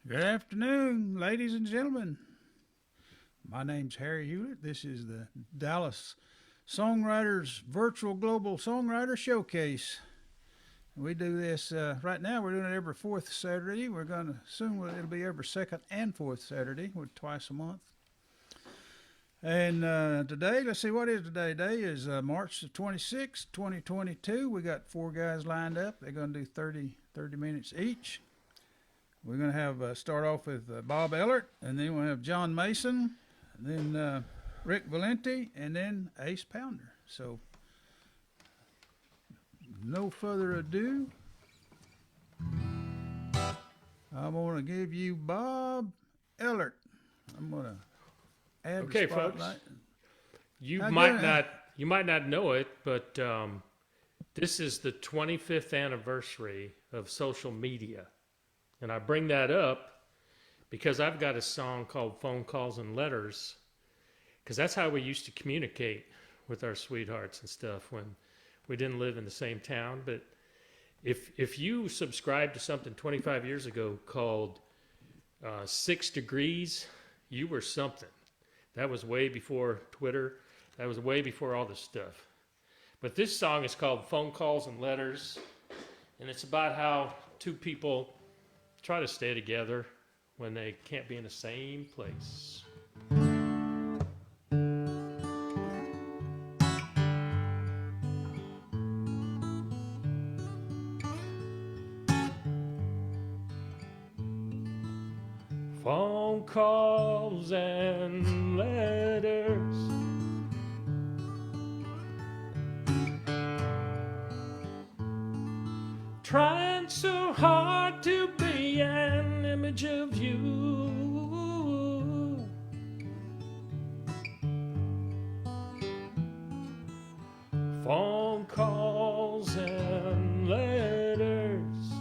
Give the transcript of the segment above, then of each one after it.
Good afternoon, ladies and gentlemen. My name's Harry Hewlett. This is the Dallas Songwriters Virtual Global Songwriter Showcase. We do this right now. We're doing it every fourth Saturday. We're going to soon it'll be every second and fourth Saturday, or twice a month. And today, let's see, what is today? Today is March the 26th, 2022. We got four guys lined up. They're going to do 30 minutes each. We're going to have start off with Bob Ehlert, and then we'll have John Mason, and then Rick Valente, and then Ace Pounder. So, no further ado, I'm going to give you Bob Ehlert. I'm going to add Okay, the spotlight. folks. You might not know it, but this is the 25th anniversary of social media. And I bring that up because I've got a song called Phone Calls and Letters, because that's how we used to communicate with our sweethearts and stuff when we didn't live in the same town. But if you subscribed to something 25 years ago called 6 Degrees, you were something. That was way before Twitter. That was way before all this stuff. But this song is called Phone Calls and Letters, and it's about how two people try to stay together when they can't be in the same place. Phone calls and letters, trying so hard to be an image of you. Phone calls and letters,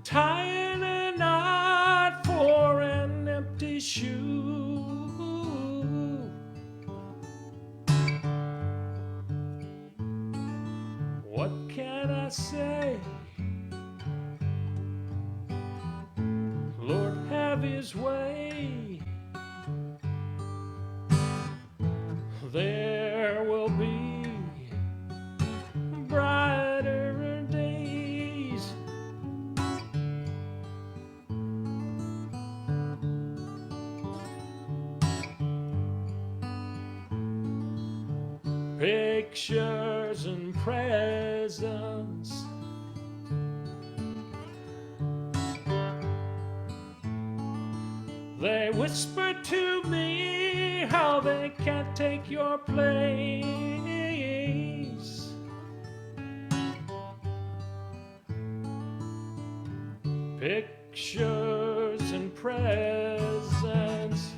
tying a knot for an empty shoe. What can I say? Lord, have his way. There will be brighter days. Pictures and presents, they whisper to me how they can't take your place. Pictures and presents,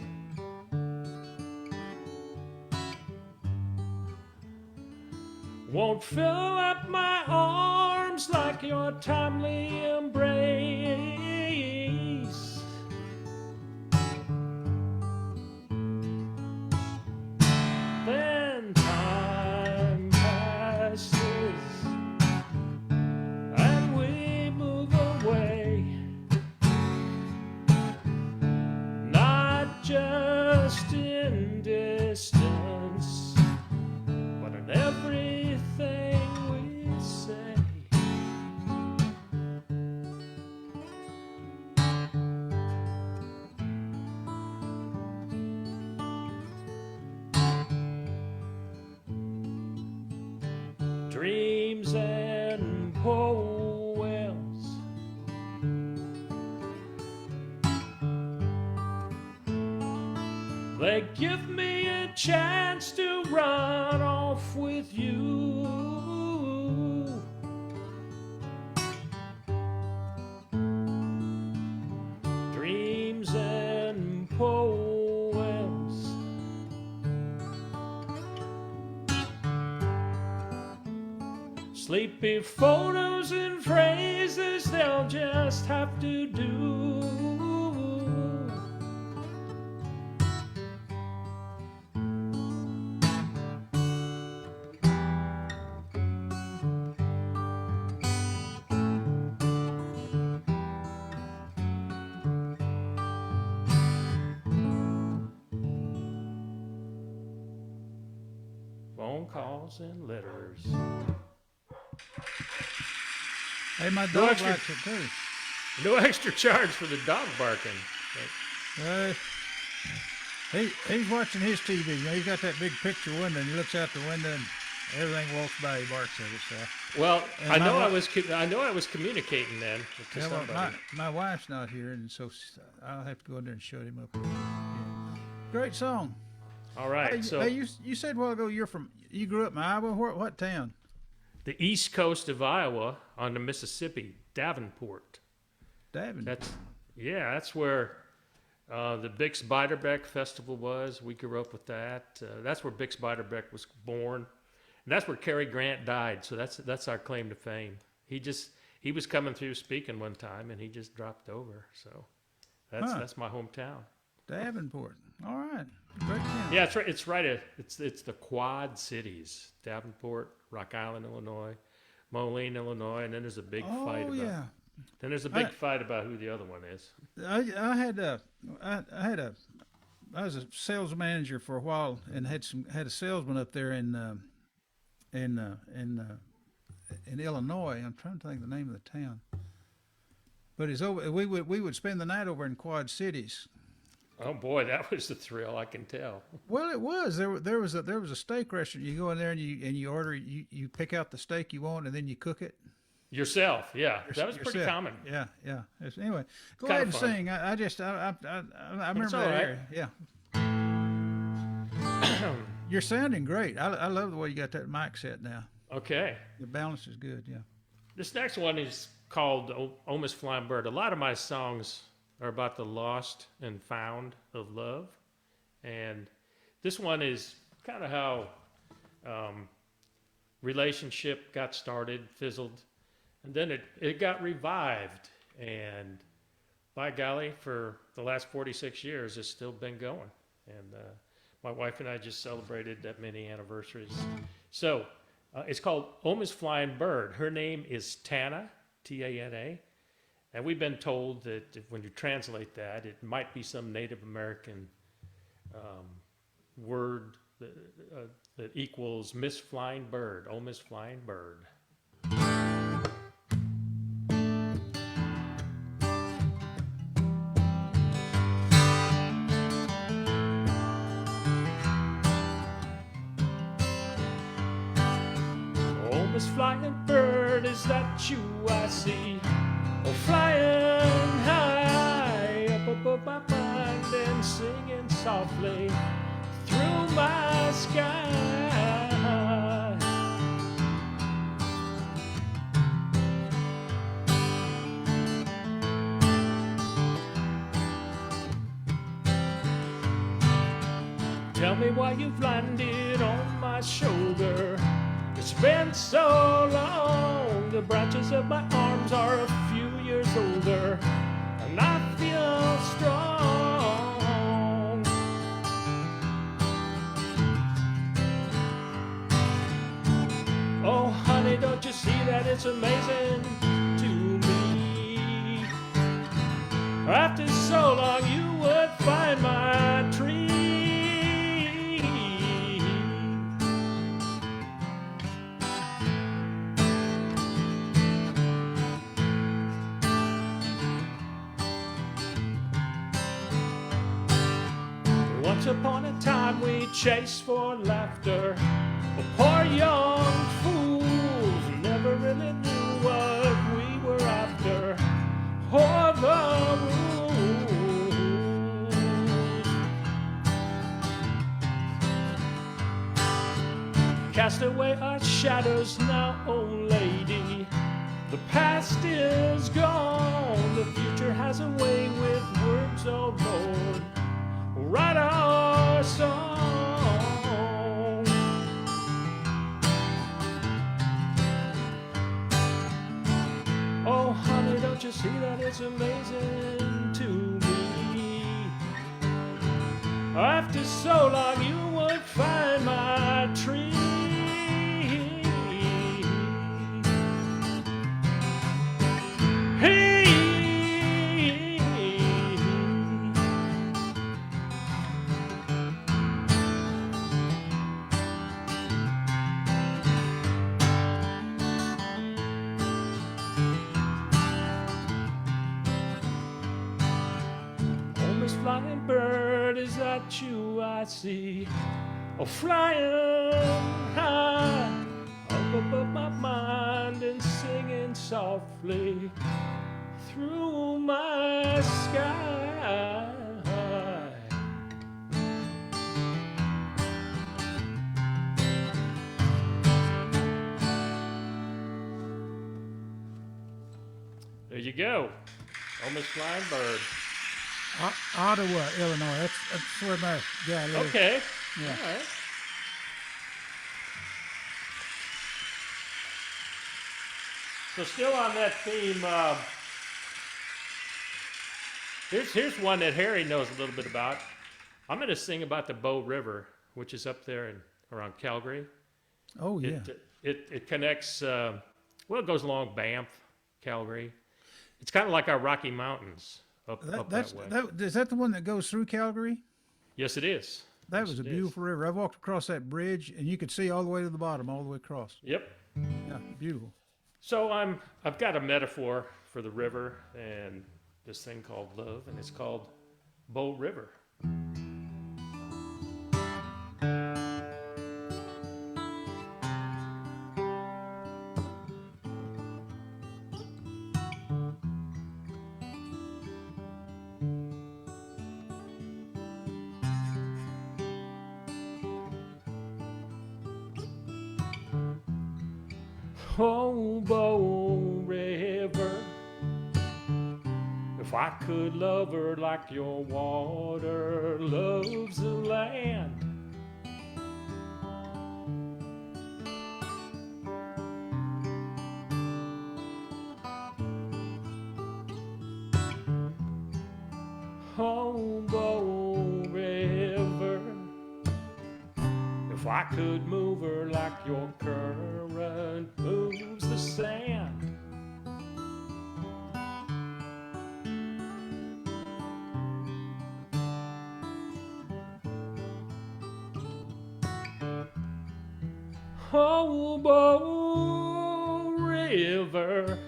won't fill up my arms like your timely embrace. Then time passes and we move away, not just in distance, but in everything we say. Dreams and poems, they give me a chance to run off with you. Dreams and poems, sleepy photos and phrases they'll just have to do. phone calls and letters. Hey, my No dog extra- likes it too. No extra charge for the dog barking. Uh, he's watching his TV. You know, he's got that big picture window, and he looks out the window, and everything walks by, he barks at it. So. Well, And I my know wi- I was communicating then to Yeah, well, somebody. my wife's not here, and so I'll have to go in there and shut him up. Yeah. Great song. All right, Hey, so hey, you said a while ago you grew up in Iowa. What town? the east coast of Iowa on the Mississippi, Davenport. Davenport. That's where the Bix Beiderbecke Festival was. We grew up with that. That's where Bix Beiderbecke was born, and that's where Cary Grant died. So that's our claim to fame. He was coming through speaking one time, and he just dropped over. So that's my hometown. Davenport. All right. Great town. Yeah, it's right. It's right. It's the Quad Cities: Davenport, Rock Island, Illinois, Moline, Illinois, and then there's a big fight about. Yeah. Then there's a big fight about who the other one is. I was a sales manager for a while and had a salesman up there in Illinois. I'm trying to think of the name of the town. But we would spend the night over in Quad Cities. Oh boy, that was the thrill. I can tell. Well, it was. There was a steak restaurant. You go in there and you order. You pick out the steak you want and then you cook it. Yourself, yeah, that was pretty yourself. common. Yeah. Anyway, go Kinda ahead and fun. sing. I remember It's all that right. area. Yeah. You're sounding great. I love the way you got that mic set now. Okay, The balance is good. Yeah. this next one is called "O Miss Flying Bird." A lot of my songs are about the lost and found of love, and this one is kind of how relationship got started, fizzled. And then it got revived, and by golly, for the last 46 years, it's still been going. And my wife and I just celebrated that many anniversaries. So it's called "O Miss Flying Bird." Her name is Tana, T-A-N-A. And we've been told that when you translate that, it might be some Native American word that equals Miss Flying Bird, "O Miss Flying Bird." Miss Flying Bird, is that you I see? Oh, flying high up above my mind and singing softly through my sky. Tell me why you've landed on my shoulder. It's been so long, the branches of my arms are a few years older, and I feel strong. Oh, honey, don't you see that it's amazing to me? After so long, you would find my tree. Once upon a time we chased for laughter, but poor young fools never really knew what we were after, or the rules. Cast away our shadows now, oh lady. The past is gone, the future has a way with words, oh Lord. Write our song. Oh, honey, don't you see that it's amazing to me? After so long, you would find my tree. is that you I see, oh, flying high up above my mind and singing softly through my sky. There you go. Oh, Miss Flying Bird. Ottawa, Illinois. That's where my guy lives. Okay. Yeah. All right. So still on that theme, here's one that Harry knows a little bit about. I'm going to sing about the Bow River, which is up there around Calgary. Oh, yeah. It connects, well, it goes along Banff, Calgary. It's kind of like our Rocky Mountains up that way. Is that the one that goes through Calgary? Yes, it is. That was a beautiful river. I walked across that bridge, and you could see all the way to the bottom, all the way across. Yep. Yeah, beautiful. So I've got a metaphor for the river and this thing called love, and it's called Bow River. Oh, Bow River, if I could love her like your water loves the land. Oh, Bow River, if I could move her like your current moves the sand. Oh, Bow River.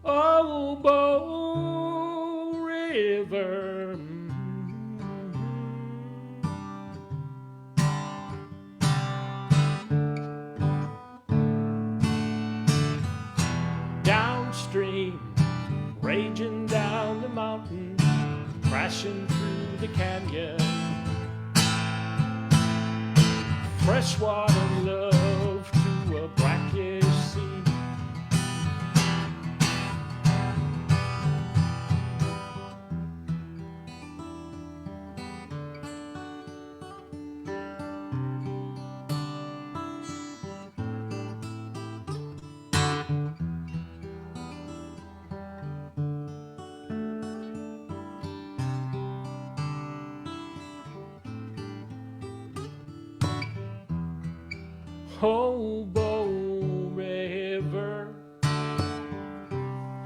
Oh, Bow River. Downstream, raging down the mountain, crashing through the canyon. Freshwater love to a brackish sea. Oh, Bow River,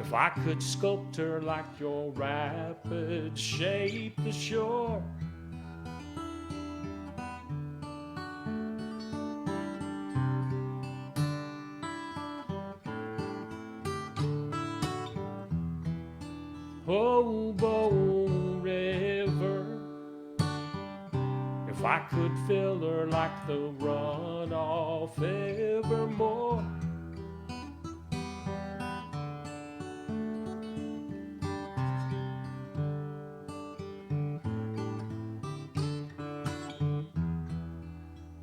if I could sculpt her like your rapids shape the shore. Oh, Bow River, if I could fill her like the runoff evermore.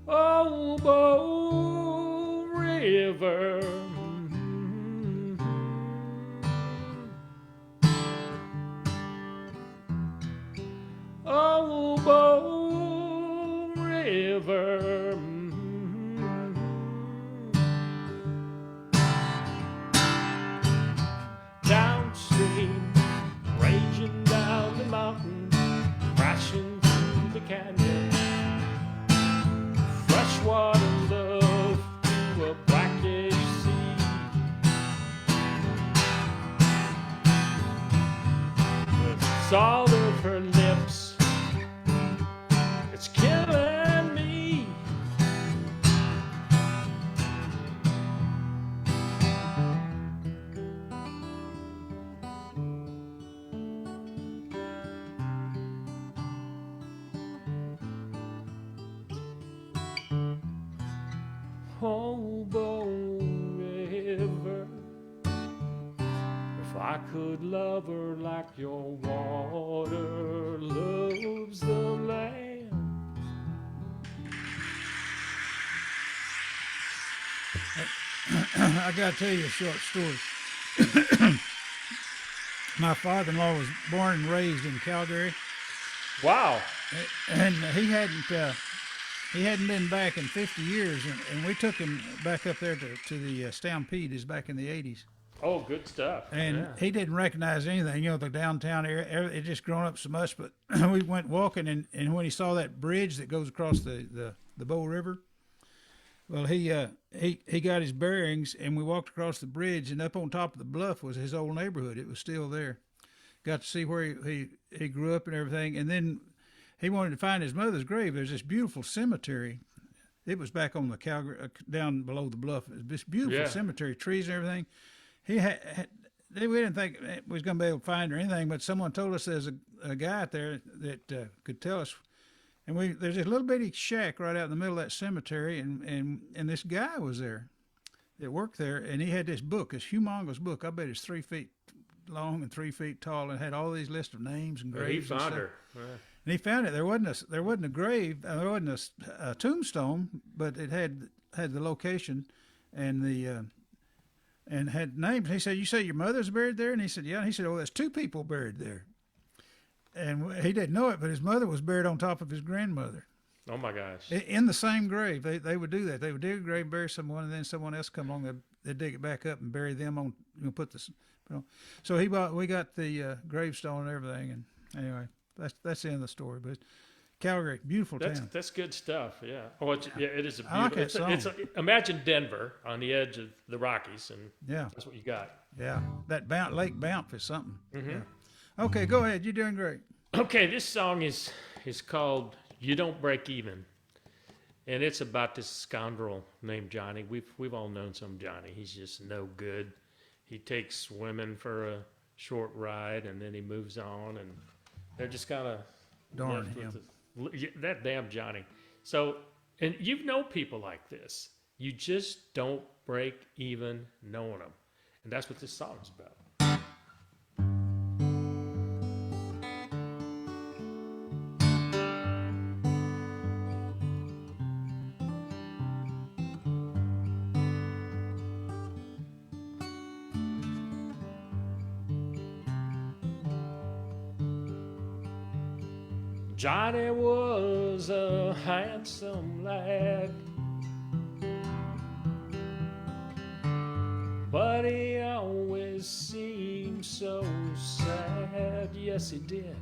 Oh, Bow River. Oh, Bow River. Downstream, raging down the mountain, crashing through the canyon. Freshwater love to a blackish sea. The salt of her lips, it's killing me. Hobo River. If I could love her like your water loves the land. I got to tell you a short story. My father-in-law was born and raised in Calgary, Wow. and he hadn't been back in 50 years, and we took him back up there to the Stampede. Is back in the 80s. Oh, good stuff. And yeah. he didn't recognize anything, the downtown area. It just grown up so much. But we went walking, and when he saw that bridge that goes across the Bow River, well, he got his bearings, and we walked across the bridge, and up on top of the bluff was his old neighborhood. It was still there. Got to see where he grew up and everything. And then he wanted to find his mother's grave. There's this beautiful cemetery. It was back on the Calgary, down below the bluff. It was this beautiful cemetery, trees and everything. We didn't think we was going to be able to find or anything, but someone told us there's a guy out there that could tell us. And there's this little bitty shack right out in the middle of that cemetery, and this guy was there that worked there, and he had this book, this humongous book. I bet it's 3 feet long and 3 feet tall, and had all these lists of names and graves. He found her. Yeah. And he found it. There wasn't a grave. There wasn't a tombstone, but it had the location and the. And had names. And he said, "You say your mother's buried there?" And he said, "Yeah." And he said, "Oh, there's 2 people buried there." And he didn't know it, but his mother was buried on top of his grandmother. Oh my gosh! In the same grave. They would do that. They would dig a grave, bury someone, and then someone else come along. They'd dig it back up and bury them on. Put this. So we got the gravestone and everything. And anyway, that's the end of the story. But Calgary, beautiful town. That's good stuff. Yeah. Oh, it is a beautiful. I like that song. Imagine Denver on the edge of the Rockies, and that's what you got. Yeah, that Lake Banff is something. Mm-hmm. Yeah. Okay, go ahead. You're doing great. Okay, this song is called "You Don't Break Even," and it's about this scoundrel named Johnny. We've all known some Johnny. He's just no good. He takes women for a short ride, and then he moves on, and they're just kind of darn him. That damn Johnny. So, and you've known people like this. You just don't break even knowing them. And that's what this song is about. Johnny was a handsome lad, but he always seemed so sad. Yes, he did.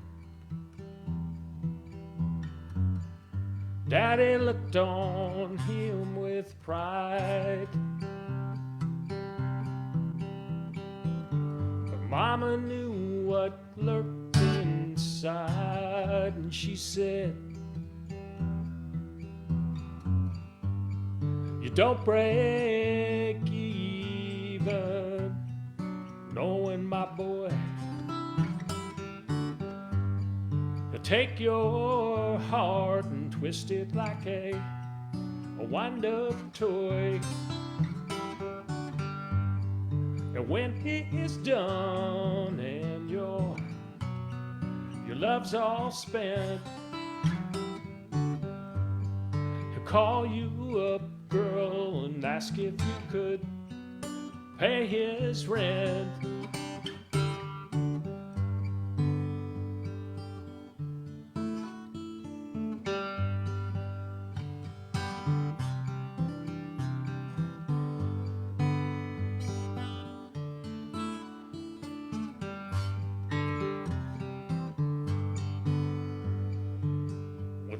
Daddy looked on him with pride, but Mama knew what lurked inside, and she said, "You don't break even knowing, my boy. You take your heart and twist it like a wind-up toy, and when it is done and your love's all spent, he'll call you up, girl, and ask if you could pay his rent."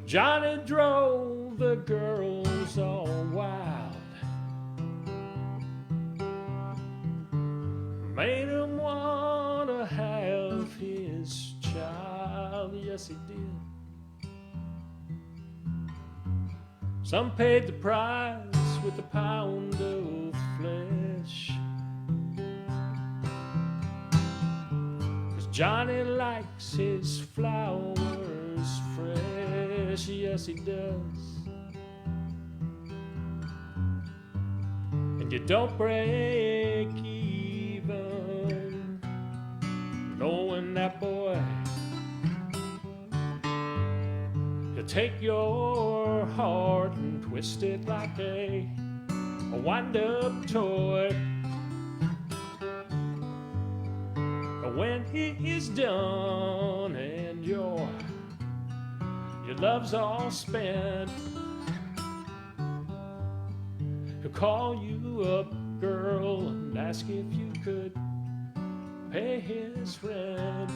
Johnny drove the girls all wild, made them want to have his child. Yes, he did. Some paid the price with a pound of flesh, 'cause Johnny likes his flowers fresh. Yes, he does. and you don't break even, knowing that boy, you take your heart and twist it like a wind-up toy. When he is done and your love's all spent, he'll call you up, girl, and ask if you could pay his rent.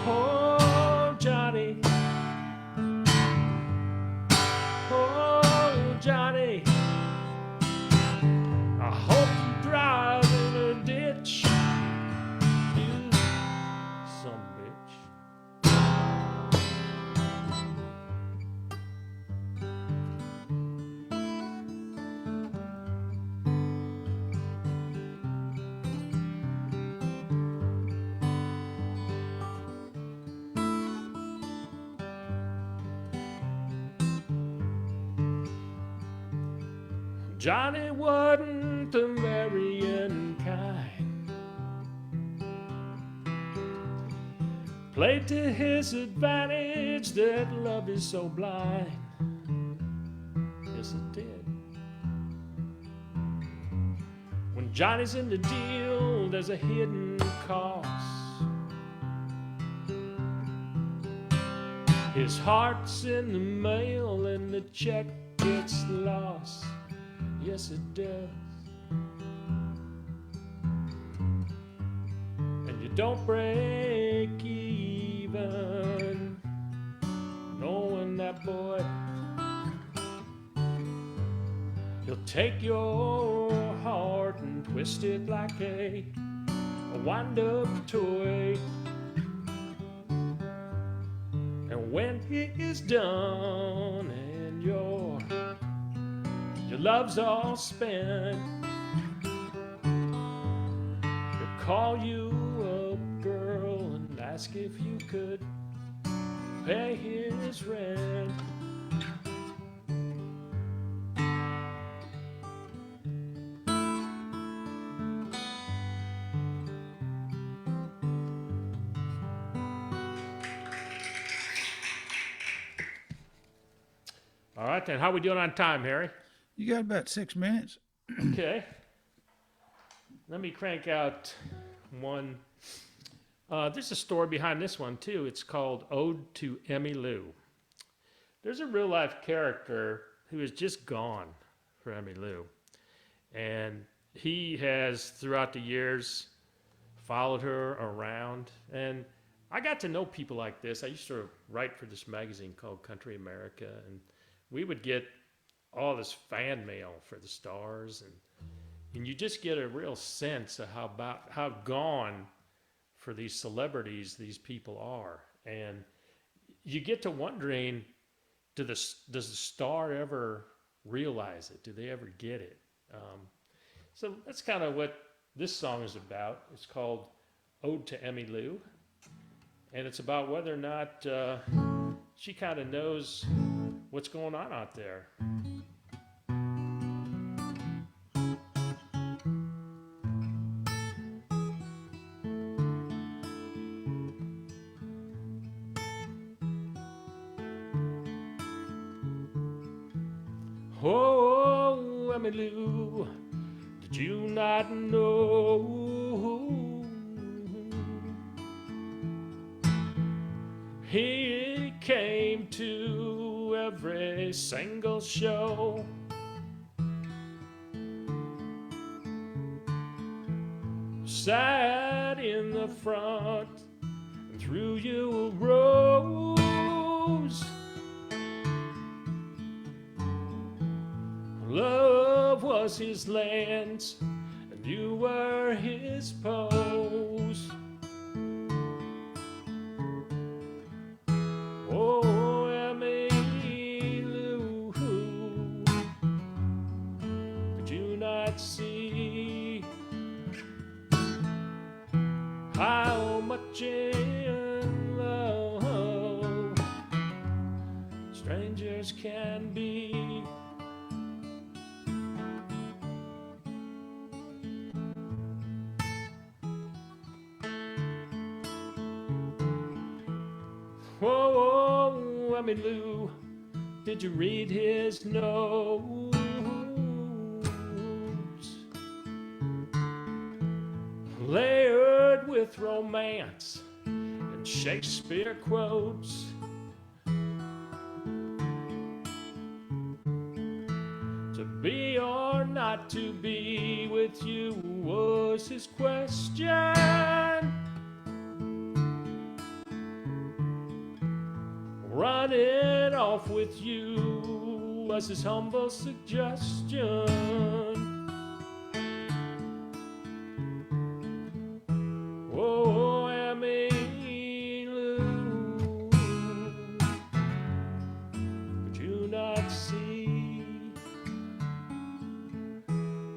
Oh, Johnny. Oh, Johnny. I hope you drive in a ditch, you some bitch. Johnny wasn't the marrying kind, played to his advantage, that love is so blind. Yes, it did. When Johnny's in the deal, there's a hidden cost. His heart's in the mail and the check gets lost. Yes, it does. And you don't break even, knowing that boy, he'll take your heart and twist it like a wind-up toy. And when he is done and your love's all spent, he'll call you up, girl, and ask if you could pay his rent. All right, then. How we doing on time, Harry? You got about 6 minutes. Okay. Let me crank out one. There's a story behind this one, too. It's called Ode to Emmy Lou. There's a real-life character who is just gone for Emmy Lou. And he has, throughout the years, followed her around. And I got to know people like this. I used to write for this magazine called Country America, and we would get all this fan mail for the stars, and you just get a real sense of how gone for these celebrities these people are. And you get to wondering, does the star ever realize it? Do they ever get it? So that's kind of what this song is about. It's called Ode to Emmy Lou, and it's about whether or not she kind of knows what's going on out there. Oh, Emmy Lou, did you not know he came to every single show? Sat in the front and threw you a rose. Love was his lens, and you were his pose. Oh, Emmy Lou, could you not see how much in love strangers can be? Whoa, I mean, Lou, did you read his notes? Layered with romance and Shakespeare quotes. To be or not to be with you was his question. Running off with you was his humble suggestion. Oh, Emmylou, could you not see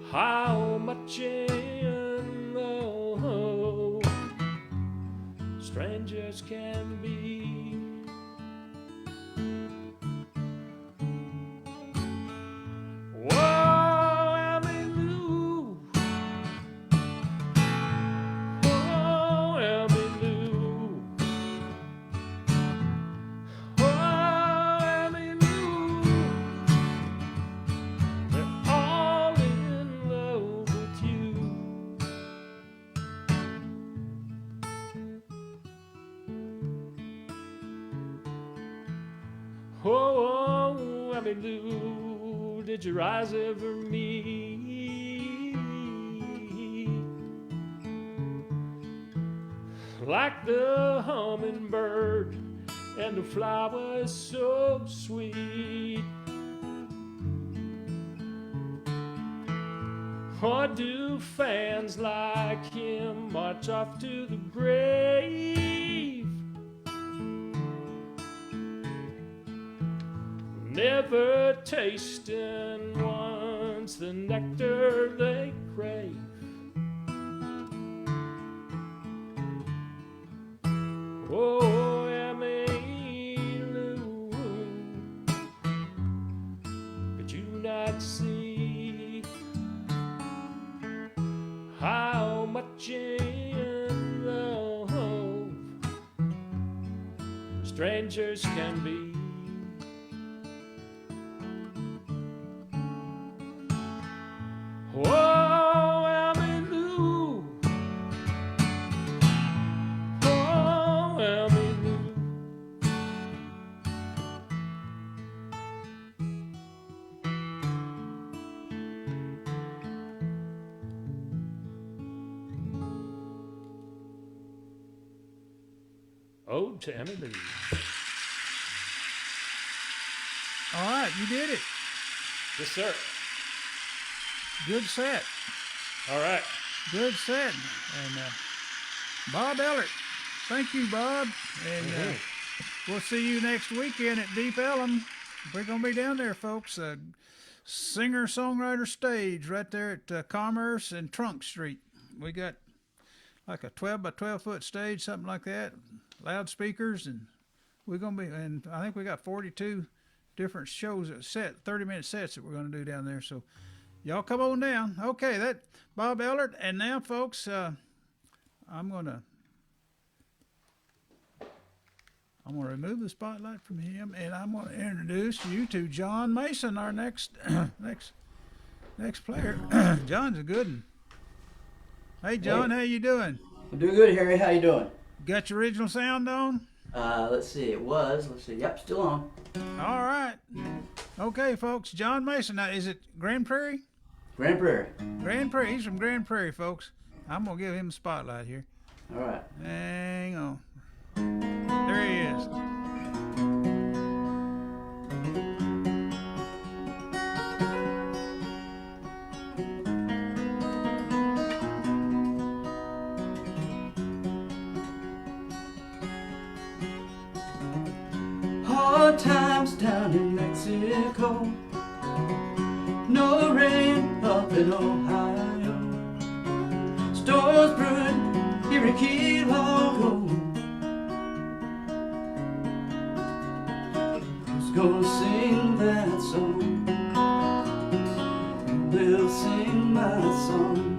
how much in love strangers can be? Whoa, Emmylou. Oh, Emmylou. Oh, Emmylou. They're all in love with you. Oh, Emmylou, did your eyes ever meet? Like the hummingbird and the flowers so sweet. Or do fans like him march off to the grave? Never tasting once the nectar they crave. Oh, Emmylou, could you not see how much in love strangers can be? Oh, Emmylou. Oh, Emmylou. Ode to Emmylou. All right, you did it. Yes, sir. Good set. All right. Good set. And Bob Ehlert. Thank you, Bob. And we'll see you next weekend at Deep Ellum. We're going to be down there, folks. Singer-songwriter stage right there at Commerce and Trunk Street. We got like a 12 by 12 foot stage, something like that. Loudspeakers, and we're going to be, and I think we got 42 different shows, 30-minute sets that we're going to do down there. So y'all come on down. Okay, that Bob Ehlert. And now, folks, I'm gonna remove the spotlight from him, and I'm gonna introduce you to John Mason, our next next player. John's a good one. Hey, John, how you doing? I'm doing good, Harry. How you doing? Got your original sound on? Let's see. Let's see. Yep, still on. All right. Okay, folks. John Mason. Now, is it Grand Prairie? Grand Prairie. Grand Prairie. He's from Grand Prairie, folks. I'm gonna give him a spotlight here. All right. Hang on. There he is. Hard times down in Mexico. No rain up in Ohio. Stores brewing here in Key Largo. Who's gonna sing that song? We'll sing my song.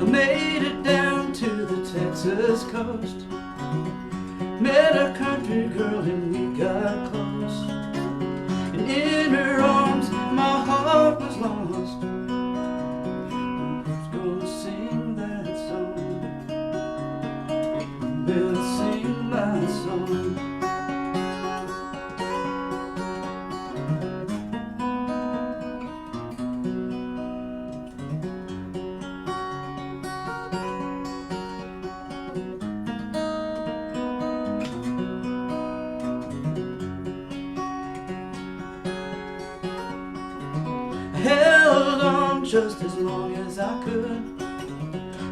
I made it down to the Texas West Coast. Met a country girl and we got close. And in her arms my heart was lost. Who's gonna sing that song? Will sing my song. Held on just as long as I could.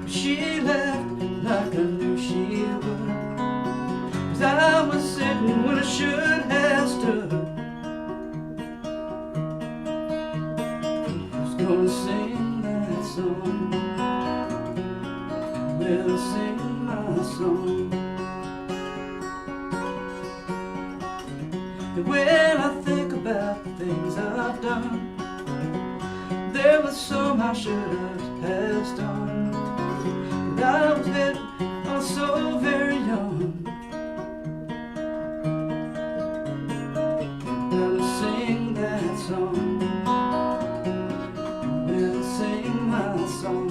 She left like I knew she would. 'Cause I was sitting when I should have stood. Who's gonna sing that song? Will sing my song. And when I think about the things I've done, there was some I should have passed on. And I was headed, I was so very young. I'll sing that song. We'll sing my song.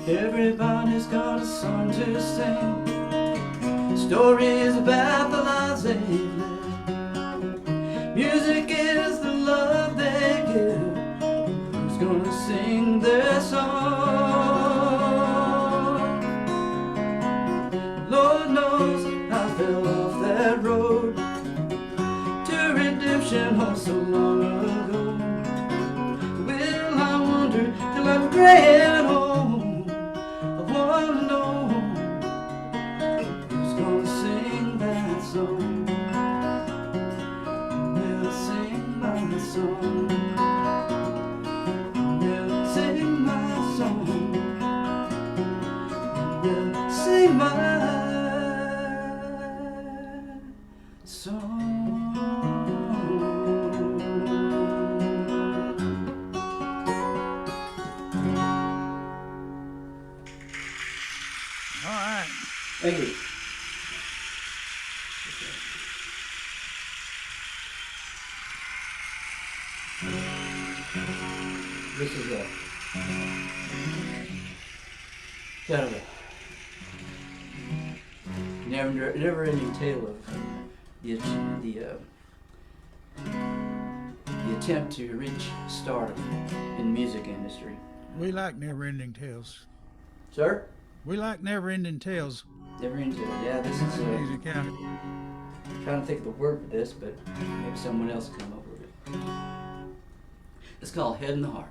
Everybody's got a song to sing, stories about the lives they've lived. Music is the love they give. Who's gonna sing their song? Lord knows I fell off that road to redemption oh so long ago. Will I wander till I'm gray and old? Sing my song. All right. Thank you. This is a kind of a never-ending tale of the attempt to reach stardom in the music industry. We like never-ending tales. Sir? We like never-ending tales. Never-ending tale. Yeah, this is Easy County. trying to think of the word for this, but maybe someone else will come up with it. It's called Head in the Heart.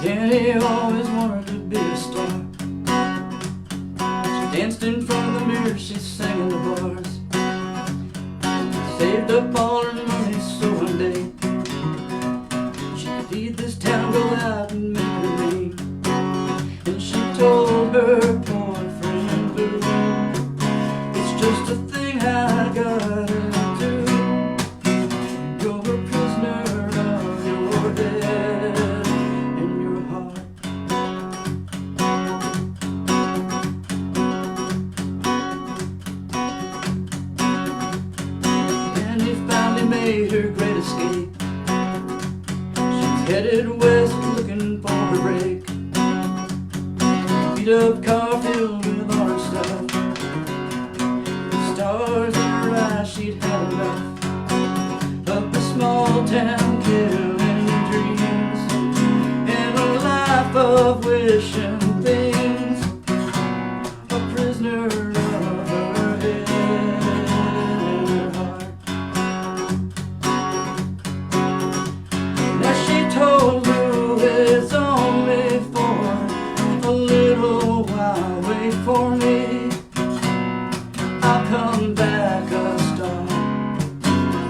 Jenny always wanted to be a star. She danced in front of the mirror, she sang in the bars. Saved up all her money so one day she could lead this town, go out and make her name. And she told her boyfriend Blue, it's just a thing I gotta do. You're a prisoner of your head and your heart. And he finally made her great escape. She's headed west looking for a break. Beat up car filled with all her stuff. The stars in her eyes, she'd had enough of the small town killing dreams and a life of wishing things. A prisoner of her head and her heart. for me. I'll come back a star,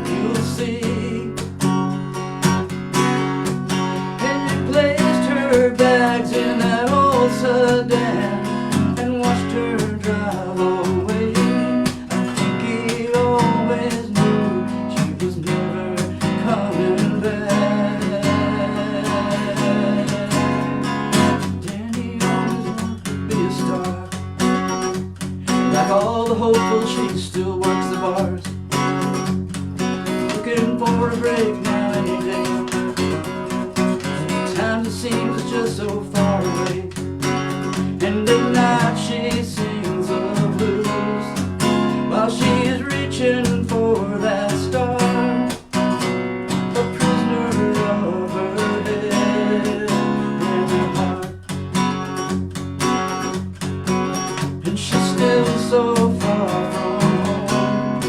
you'll see. And you placed her bags in that old sedan and watched her drive away. I think he always knew she was never coming back. Danny always wanted to be a star. Like all the hopefuls, she still works the bars, looking for a break now any day. Sometimes it seems it's just so far away, and at night she sings the blues while she is reaching for that star, a prisoner of her head and her heart. And she's still so far from home,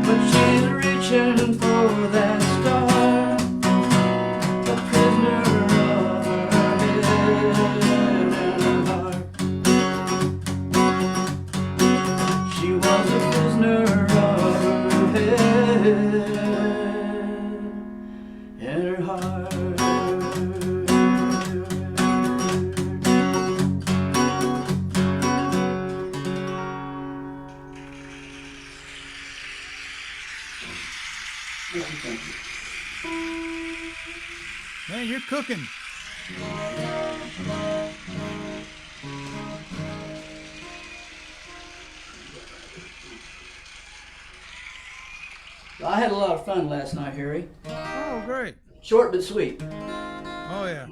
but she's reaching for that star, a prisoner of her head and her heart. She was a prisoner of her head and her heart. Thank you. Man, you're cooking. I had a lot of fun last night, Harry. Oh, great. Short but sweet. Oh, yeah.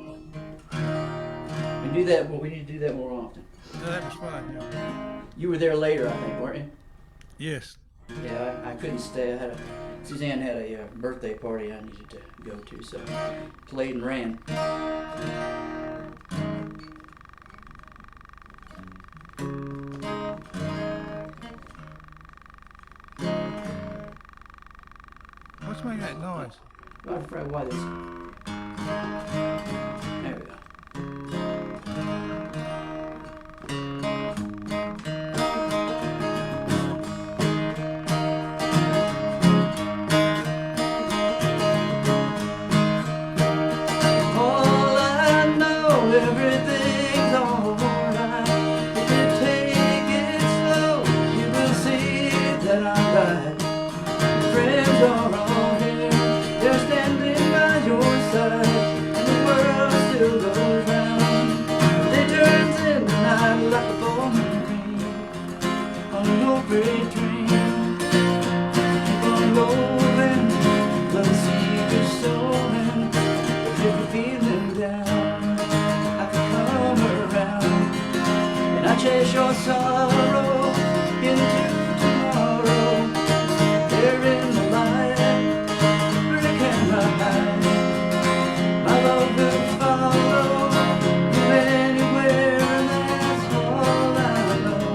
We do that. Well, we need to do that more often. Yeah, that was fun. Yeah. You were there later, I think, weren't you? Yes. Yeah, I couldn't stay. Suzanne had a birthday party I needed to go to, so played and ran. What's making that noise? I'm afraid why this. There we go. All I know, everything's alright. If you take it slow, you will see that I'm right. Friends are all here, they're standing by your side, and the world still goes round. It turns in the night like a pouring rain on an old freight train. Keep on rolling, let the sea is soaring. If you're feeling down, I can come around, and I chase your sorrow into tomorrow. There in the light, where it cannot hide, my love will follow you anywhere, and that's all I know.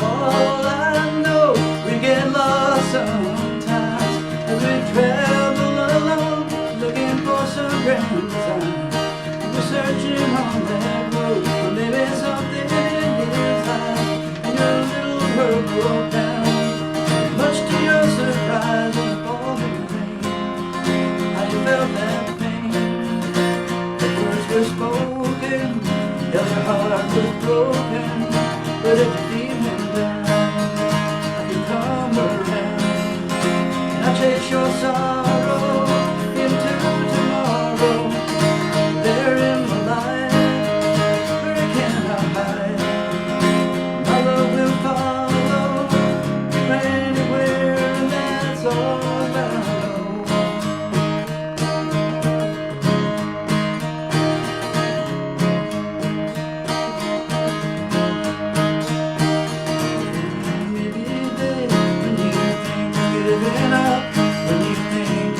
All I know, we get lost sometimes as we travel alone, looking for some grand design. We're searching on that road for maybe something in his eyes, and your little world broke down, much to your surprise in the pouring rain. How you felt that pain, the words were spoken, the other heart was broken, but if you're feeling down, I can come around, and I chase your sorrow into tomorrow. There in the light, where it cannot hide, my love will follow you anywhere, and that's all I know. Maybe, babe, when you think you're giving up, when you think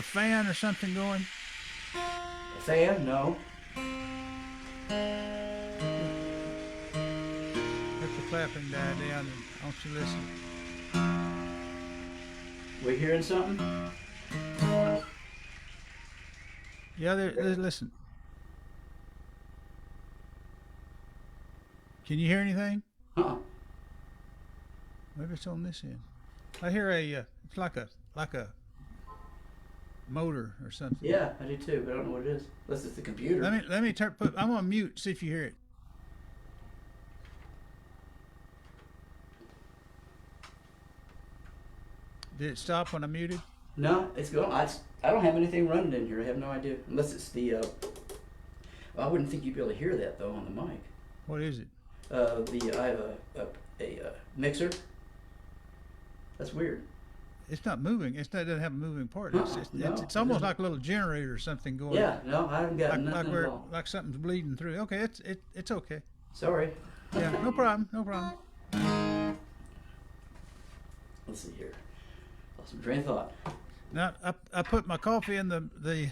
a fan or something going? A fan? No. Let the clapping die down and I want you to listen. We hearing something? Yeah, listen. Can you hear anything? Huh. Maybe it's on this end. I hear it's like a motor or something. Yeah, I do too, but I don't know what it is. Unless it's the computer. Let me I'm on mute, see if you hear it. Did it stop when I muted? No, it's going. I don't have anything running in here. I have no idea. Unless it's the. Well, I wouldn't think you'd be able to hear that though on the mic. What is it? I have a mixer. That's weird. It's not moving. It doesn't have a moving part. No, It's almost like a little generator or something going. Yeah, no, I haven't got nothing at all. Like something's bleeding through. Okay, it's okay. Sorry. Yeah, no problem. No problem. Let's see here. Lost my train of thought. Now I put my coffee in the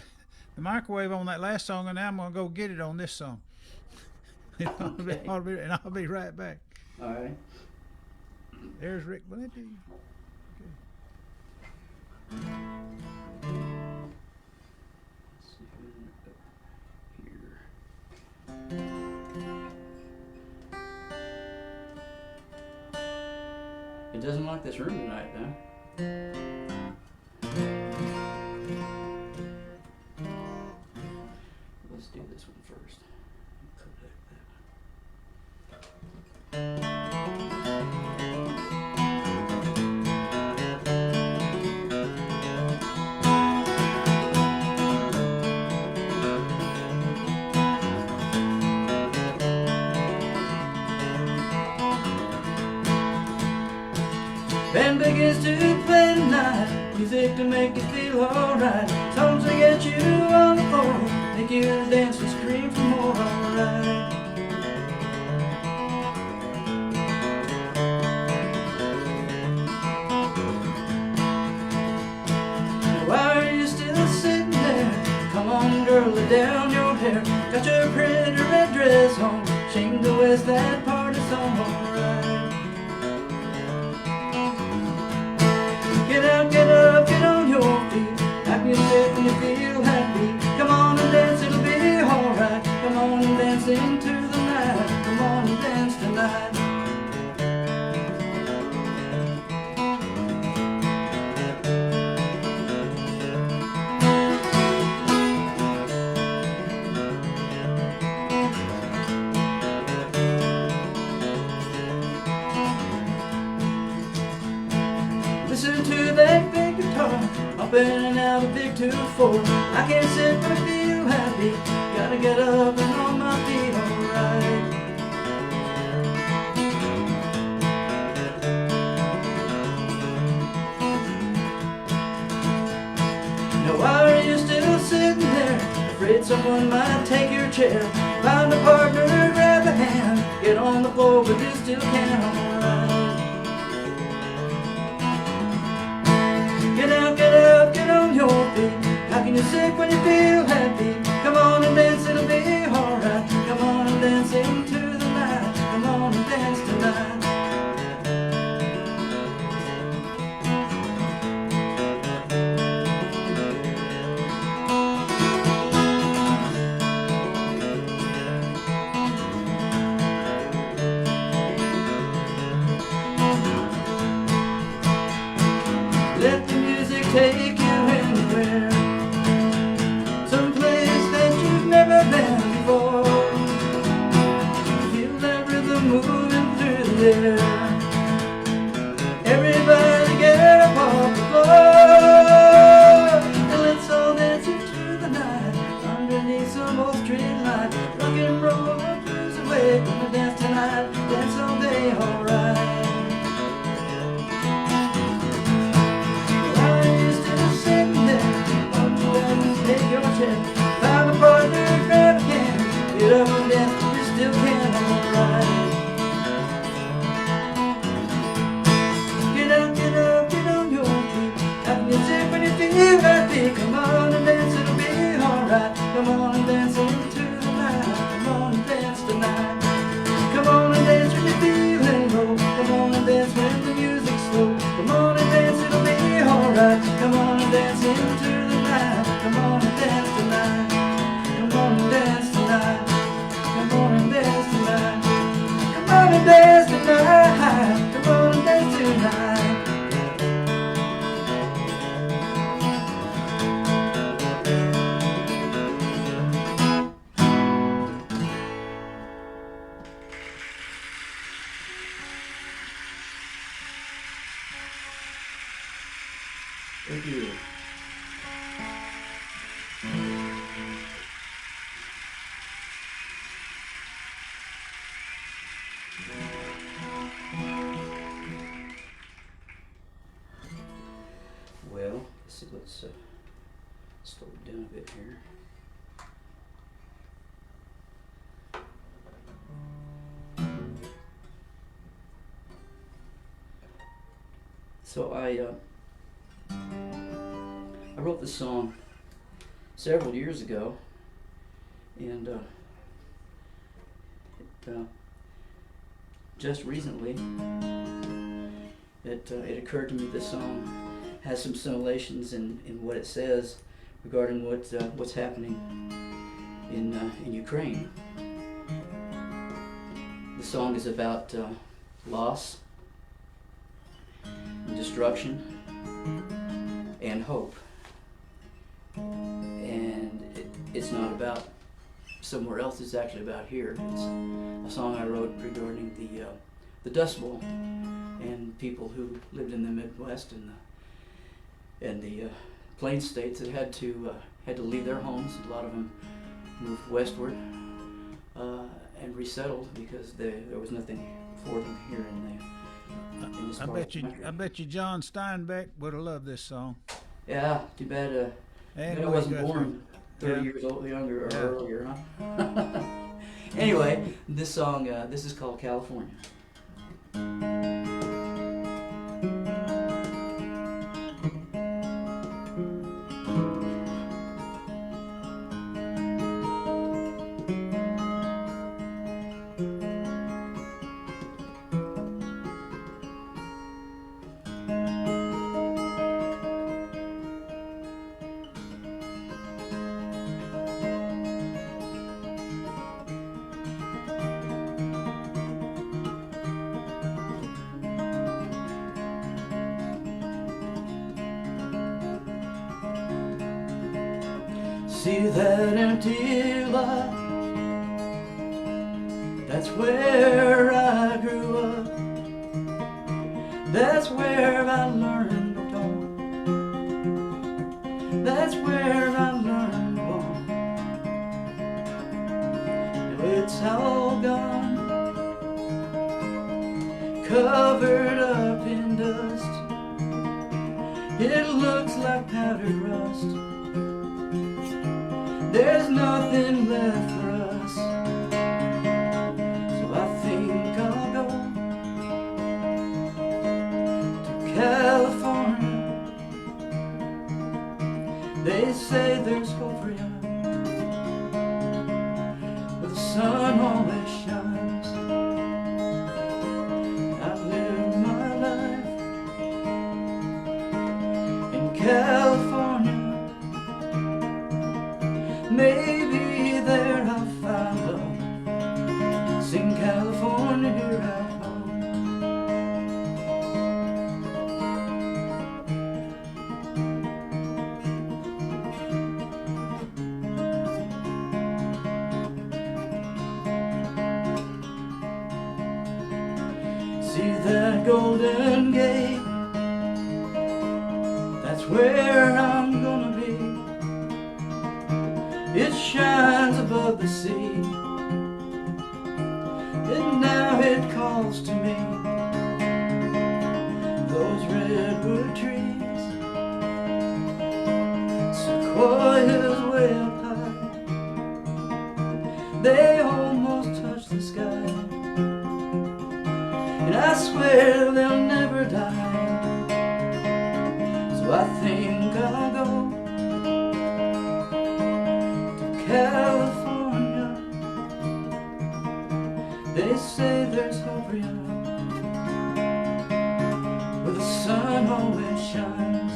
microwave on that last song, and now I'm gonna go get it on this song. Okay. And I'll be right back. All right. There's Rick Valente. Okay. Let's see here. It doesn't like this room tonight, though. Let's do this one first. Band begins to play tonight, music to make you feel alright. Songs to get you on the floor, make you dance and scream for more, alright. Why are you still sitting there? Come on girl, lay down your hair. Got your pretty red dress on, shame to waste that party song, alright. Get out, get up, get on your feet. Act music when you feel happy. Come on and dance, it'll be alright. Come on and dance into the night. Come on and dance tonight. Listen to that big guitar, bumping out a big 2-4. I can't sit but feel happy. Gotta get up and on my feet, alright. Now why are you still sitting there? Afraid someone might take your chair. Find a partner, grab a hand. Get on the floor, but you still can, alright. Get out, get up, get on your feet. How can you sing when you feel happy? Come on and dance, it'll be alright. Come on and dance into the night. Come on and dance tonight. Let the music take you anywhere, someplace that you've never been before. Feel that rhythm moving through the air. Everybody get up off the floor, and let's all dance into the night, underneath some old street light. Rock and roll, blues away, gonna dance tonight, dance all day, alright. Find a partner, grab a can. Get up and dance, you still can, alright. Thank you. Well, let's see, let's slow it down a bit here. So I wrote this song several years ago, and just recently it occurred to me this song has some similarities in what it says regarding what's happening in Ukraine. The song is about loss, and destruction, and hope. And it's not about somewhere else, it's actually about here. It's a song I wrote regarding the Dust Bowl and people who lived in the Midwest and the Plain States that had to leave their homes. A lot of them moved westward and resettled because there was nothing for them here in this part of the country. I bet you John Steinbeck would have loved this song. Yeah, too bad. I wasn't born 30 years old, younger or earlier, huh? Anyway, this song, this is called California. See that empty lot? That's where I grew up. That's where I learned to talk. That's where I learned to walk. Now it's all gone, covered up in dust. It looks like powdered rust. There's nothing left for us, so I think I'll go to California. They say there's hope for you, but the sun always shines. I've lived my life in California. Maybe there I'll find love. Sing California, here I come. See that golden gate? That's where I'm gonna be. It shines above the sea, and now it calls to me. Those redwood trees, sequoias way up high, they almost touch the sky, and I swear they'll never die. So I think I'll go California. They say there's hope for you, where the sun always shines.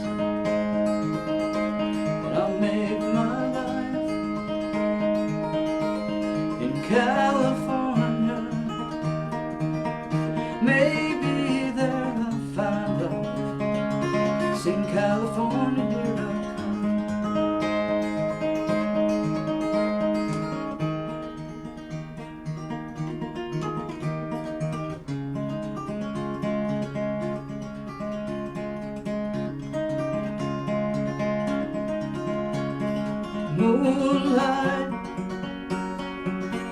And I'll make my life in California. Maybe there I'll find love. Sing California, here I come. moonlight,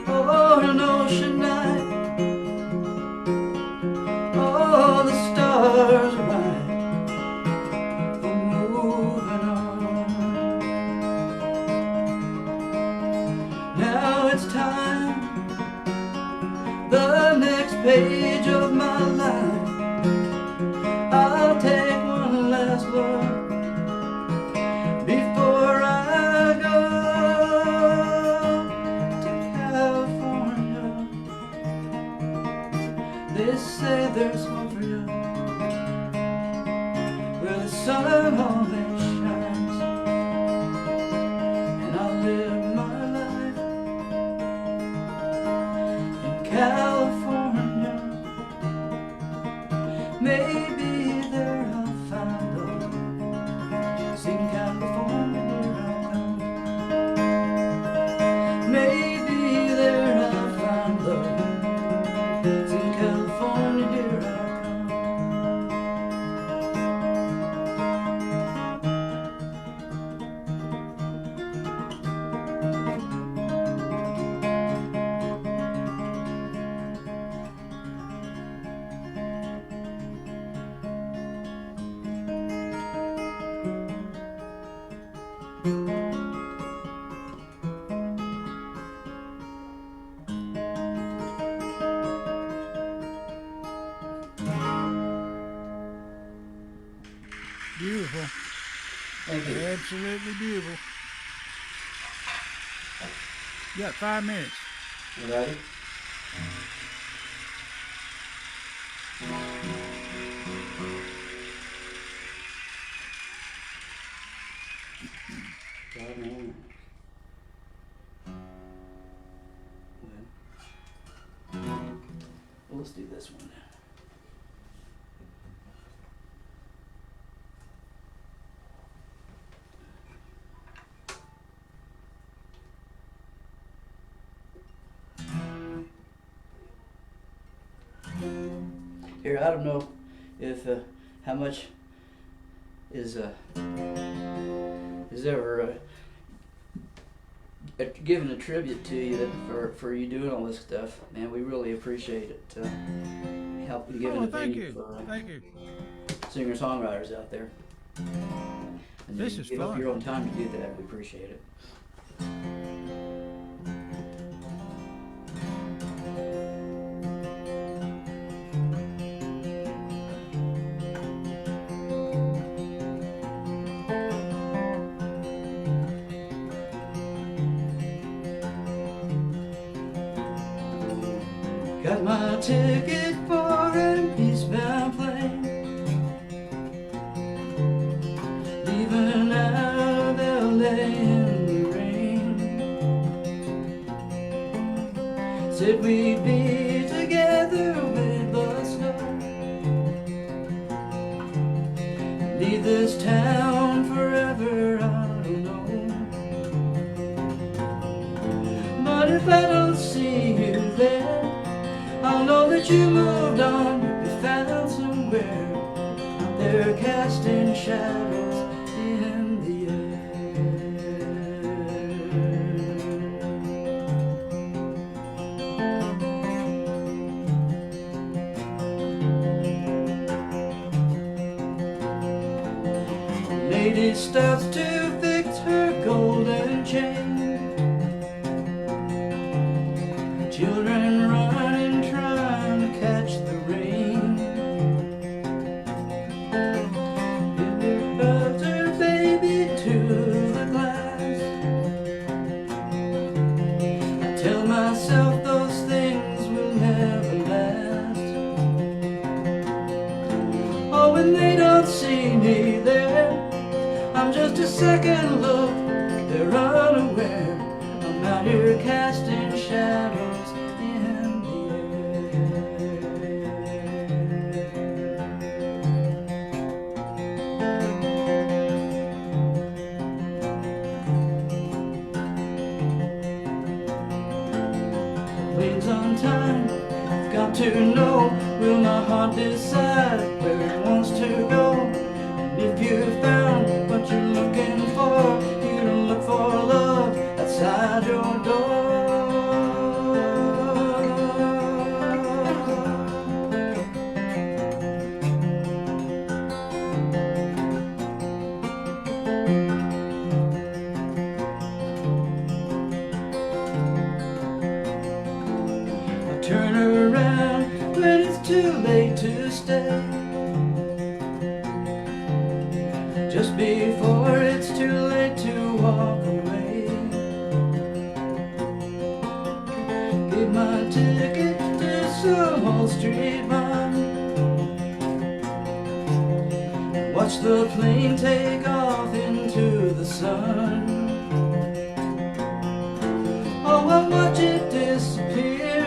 oh, an ocean night, oh, the stars are bright for moving on. Now it's time, the next page of my life. I'll take one last look before I go to California. They say there's hope for you, where the sun always shines, and I'll live my life in California. Maybe there I'll find love. Sing California, here I come. Maybe there I'll find love. Sing California, here I come. Beautiful. Thank you. Absolutely beautiful. You got 5 minutes. You ready? Well, let's do this one. Here, I don't know if how much is ever giving a tribute to you for you doing all this stuff, man. We really appreciate it. Help you giving Oh, a thank venue you. for Thank you. singer-songwriters out there. And This you is give up fun. your own time to do that. We appreciate it. Got my ticket for an eastbound plane, leaving out of LA in the rain. Said we'd be together with the snow, leave this town forever, I don't know. But if I don't see you there, I'll know that you moved on, you'll be found somewhere out there casting shadows in the air. Lady stops to fix her golden chain. Children running, trying to catch the rain. Ehlert hugs her baby to the glass. I tell myself those things will never last. Oh, when they don't see me there, I'm just a second look. They're unaware I'm out here casting shadows. Plane's on time, got to know, will my heart decide where it wants to go? And if you found what you're looking for, you don't look for love, too late to stay. Just before it's too late to walk away. Gave my ticket to some Wall Street bar. Watch the plane take off into the sun. Oh, I watch it disappear,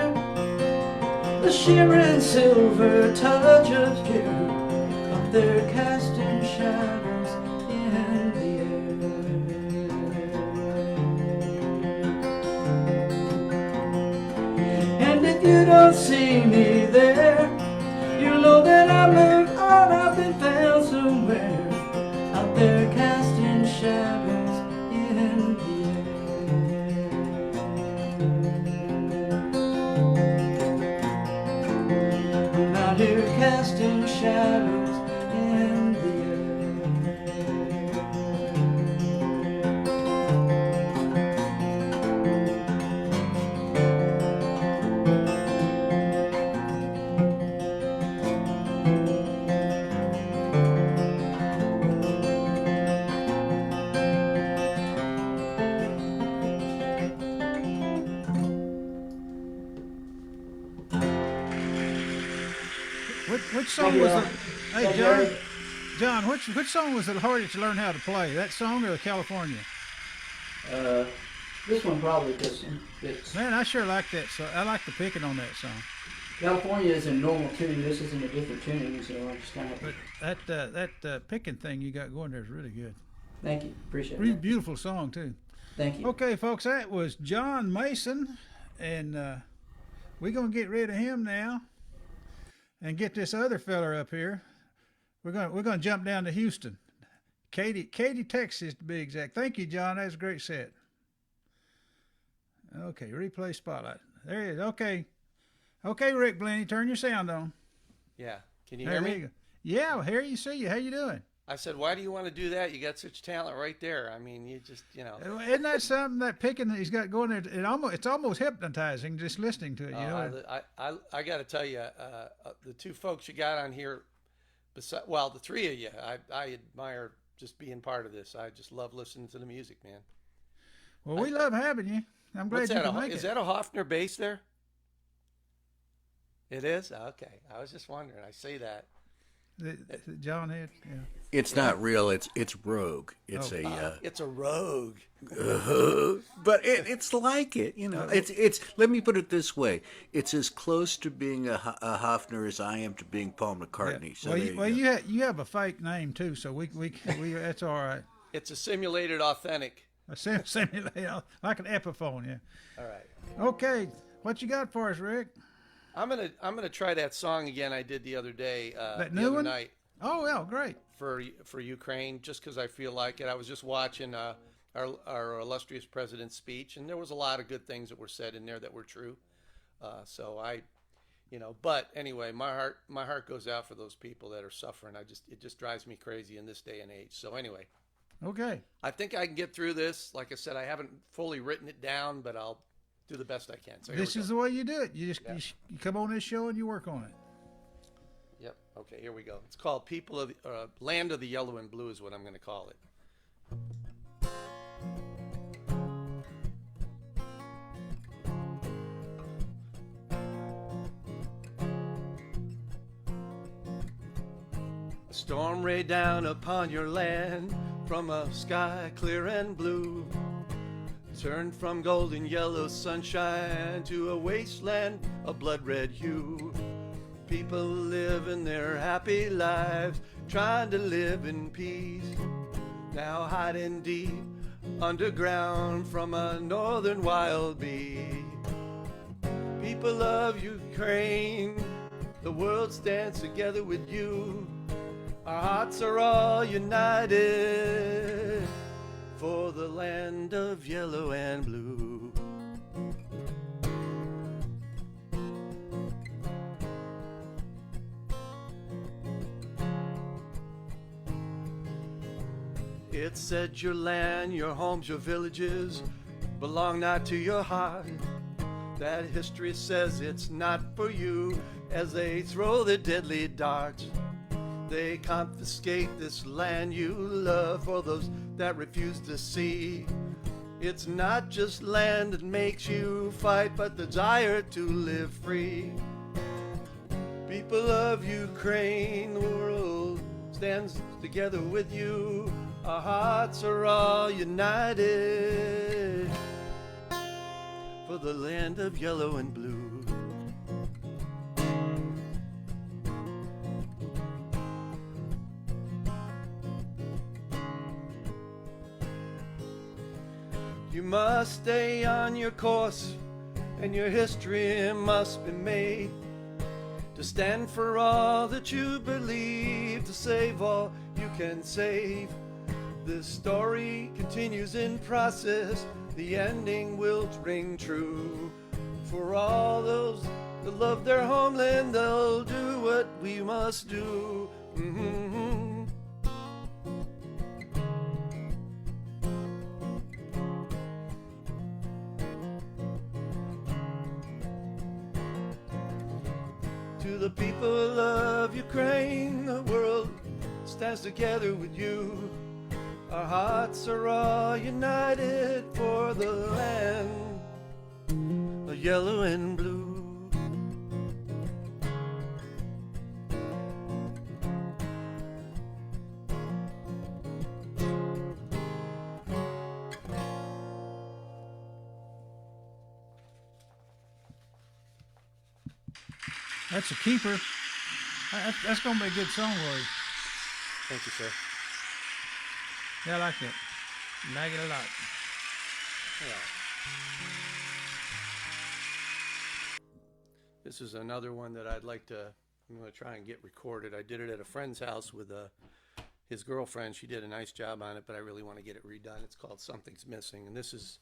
the shimmering silver touch of fear, up there casting shadows in the air. And if you don't see me there, you'll know that I moved on, I've been found somewhere, out there casting shadows in the air. I'm out here casting shadows in the Which song was it? Hey, John, which song was it hardest to learn how to play? That song or California? This one probably, because it's Man, I sure like that. So I like the picking on that song. California is in normal tuning. This is in a different tuning, so I'm just kind of. But that picking thing you got going there is really good. Thank you, appreciate Really it. beautiful song too. Thank you. Okay, folks, that was John Mason, and we're gonna get rid of him now, and get this other feller up here. We're gonna jump down to Houston, Katy, Texas to be exact. Thank you, John. That's a great set. Okay, replay spotlight. There he is. Okay, Rick Blenny, turn your sound on. Yeah. Can you There hear you me? go. Yeah, here you see you. How you doing? I said, why do you want to do that? You got such talent right there. I mean, you just, Isn't that something, that picking that he's got going there? It's almost hypnotizing just listening to it. You know. I got to tell you, the two folks you got on here, well, the three of you, I admire just being part of this. I just love listening to the music, man. Well, we love having you. I'm glad What's you that? can make Is it. that a Hofner bass there? It is? Okay. I was just wondering. I say that. The John had, yeah. It's not real. It's Rogue. It's It's a Rogue. but it's like it. It's. Let me put it this way. It's as close to being a Hofner as I am to being Paul McCartney. Yeah. So Well, you have a fake name too, so we that's all right. It's a simulated authentic. A simulate like an Epiphone, yeah. All right. Okay, what you got for us, Rick? I'm gonna try that song again I did the other day. That the new other one? night Oh, well, great. for Ukraine, just because I feel like it. I was just watching our illustrious president's speech, and there was a lot of good things that were said in there that were true. So but anyway, my heart goes out for those people that are suffering. It just drives me crazy in this day and age. So anyway, Okay. I think I can get through this. Like I said, I haven't fully written it down, but I'll do the best I can. So here This we is go. the way you do it. You come on this show and you work on it. Yep. Okay, here we go. It's called People of the Land of the Yellow and Blue is what I'm going to call it. A storm rained down upon your land from a sky clear and blue. Turned from golden yellow sunshine to a wasteland of blood red hue. People living their happy lives, trying to live in peace. Now hiding deep underground from a northern wild bee. People of Ukraine, the world stands together with you. Our hearts are all united for the land of yellow and blue. It said your land, your homes, your villages belong not to your heart. that history says it's not for you. As they throw their deadly darts, they confiscate this land you love for those that refuse to see. It's not just land that makes you fight, but the desire to live free. People of Ukraine, the world stands together with you. Our hearts are all united for the land of yellow and blue. You must stay on your course, and your history must be made to stand for all that you believe, to save all you can save. This story continues in process, the ending will ring true. For all those that love their homeland, they'll do what we must do. To the people of Ukraine, the world stands together with you. Our hearts are all united for the land of yellow and blue. That's a keeper. That's going to be a good song for you. Thank you, sir. Yeah, I like it. Like it a lot. This is another one that I'm going to try and get recorded. I did it at a friend's house with his girlfriend. She did a nice job on it, but I really want to get it redone. It's called Something's Missing. And this is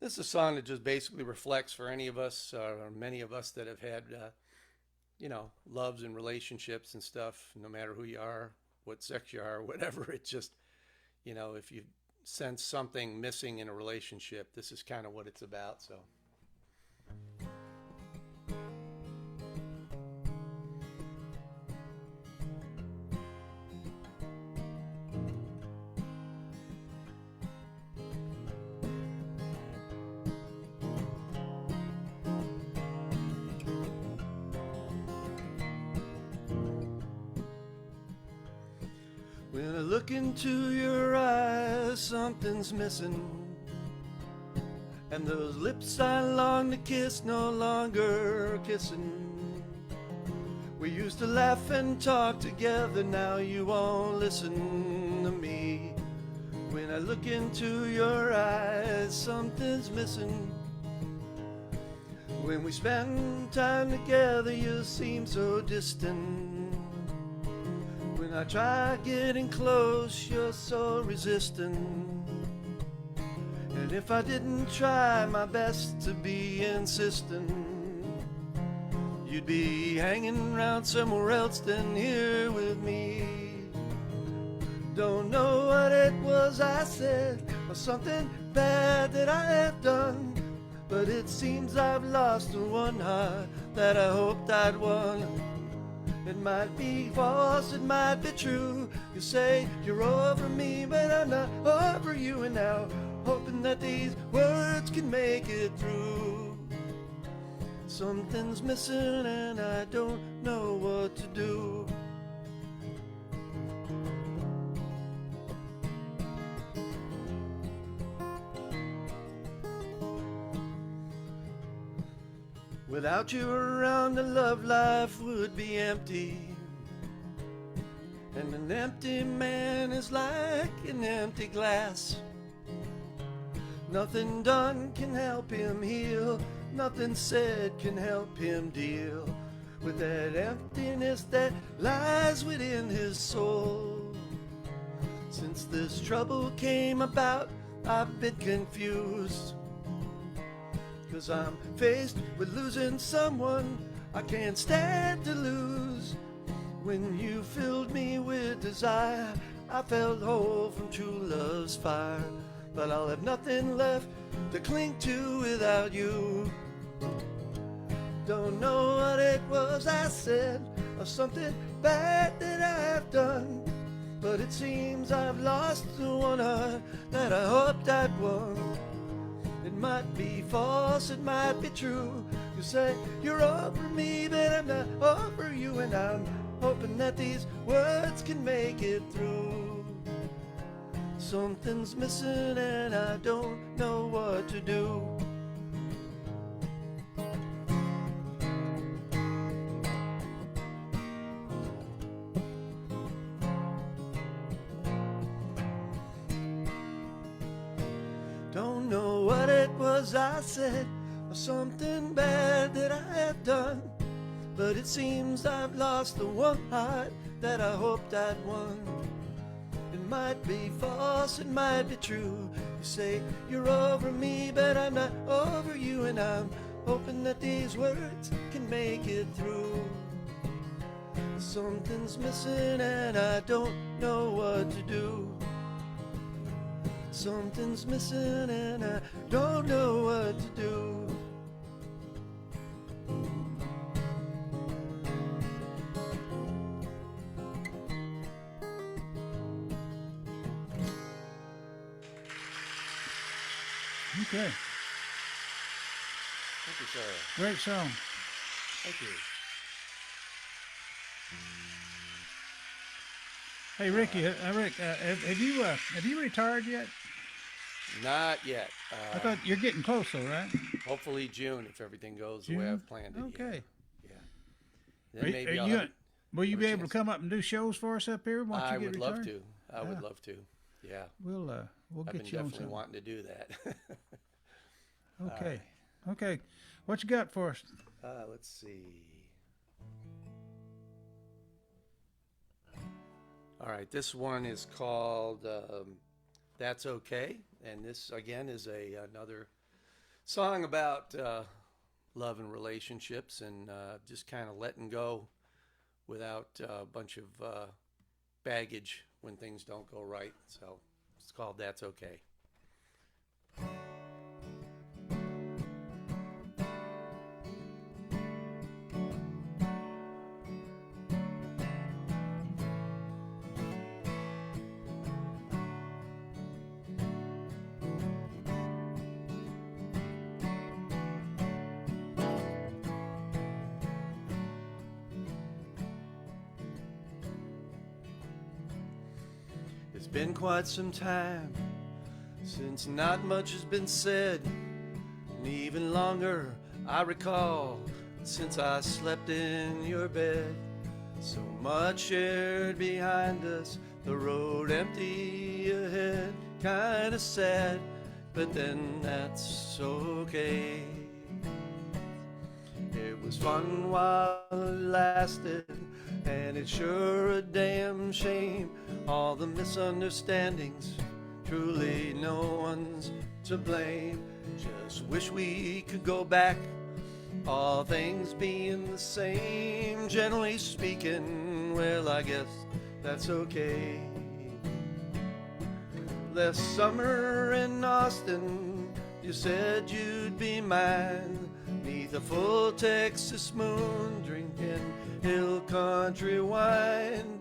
a song that just basically reflects for any of us, or many of us that have had, loves and relationships and stuff, no matter who you are, what sex you are, whatever. It's just, if you sense something missing in a relationship, this is kind of what it's about. So. When I look into your eyes, something's missing. And those lips I long to kiss no longer kissing. We used to laugh and talk together, now you won't listen to me. When I look into your eyes, something's missing. When we spend time together, you seem so distant. When I try getting close, you're so resistant. And if I didn't try my best to be insistent, you'd be hanging around somewhere else than here with me. Don't know what it was I said, or something bad that I have done, but it seems I've lost the one heart that I hoped I'd won. It might be false, it might be true. You say you're over me, but I'm not over you. And now, hoping that these words can make it through. Something's missing and I don't know what to do. Without you around, the love life would be empty. And an empty man is like an empty glass. Nothing done can help him heal. Nothing said can help him deal with that emptiness that lies within his soul. Since this trouble came about, I've been confused. 'Cause I'm faced with losing someone I can't stand to lose. When you filled me with desire, I felt whole from true love's fire. But I'll have nothing left to cling to without you. Don't know what it was I said, or something bad that I've done, but it seems I've lost the one heart that I hoped I'd won. It might be false, it might be true. You say you're over me, but I'm not over you, and I'm hoping that these words can make it through. Something's missing and I don't know what to do. Don't know what it was I said, or something bad that I have done, but it seems I've lost the one heart that I hoped I'd won. It might be false, it might be true. You say you're over me, but I'm not over you, and I'm hoping that these words can make it through. Something's missing and I don't know what to do. Something's missing and I don't know what to do. Okay, Thank you, sir. great song. Thank you. Hey, Ricky, Rick, have you retired yet? Not yet. I thought you're getting close, though, right? Hopefully June, if everything goes the way June? I've planned it. Okay. Yeah. Then maybe I'll you, have will you have be a able to chance. come up and do shows for us up here once I you get would retired? love to. I would Yeah. love to. Yeah. We'll I've get been you on definitely something. wanting to do that. Okay, okay. What you got for us? Let's see. All right, this one is called That's Okay. And this, again, is another song about love and relationships and just kind of letting go without a bunch of baggage when things don't go right. So it's called That's Okay. It's been quite some time since not much has been said, and even longer I recall since I slept in your bed. So much shared behind us, the road empty ahead, kinda sad, but then that's okay. It was fun while it lasted, and it's sure a damn shame. All the misunderstandings, truly no one's to blame. Just wish we could go back, all things being the same. Generally speaking, well, I guess that's okay. Last summer in Austin, you said you'd be mine, 'neath a full Texas moon, drinking hill country wine.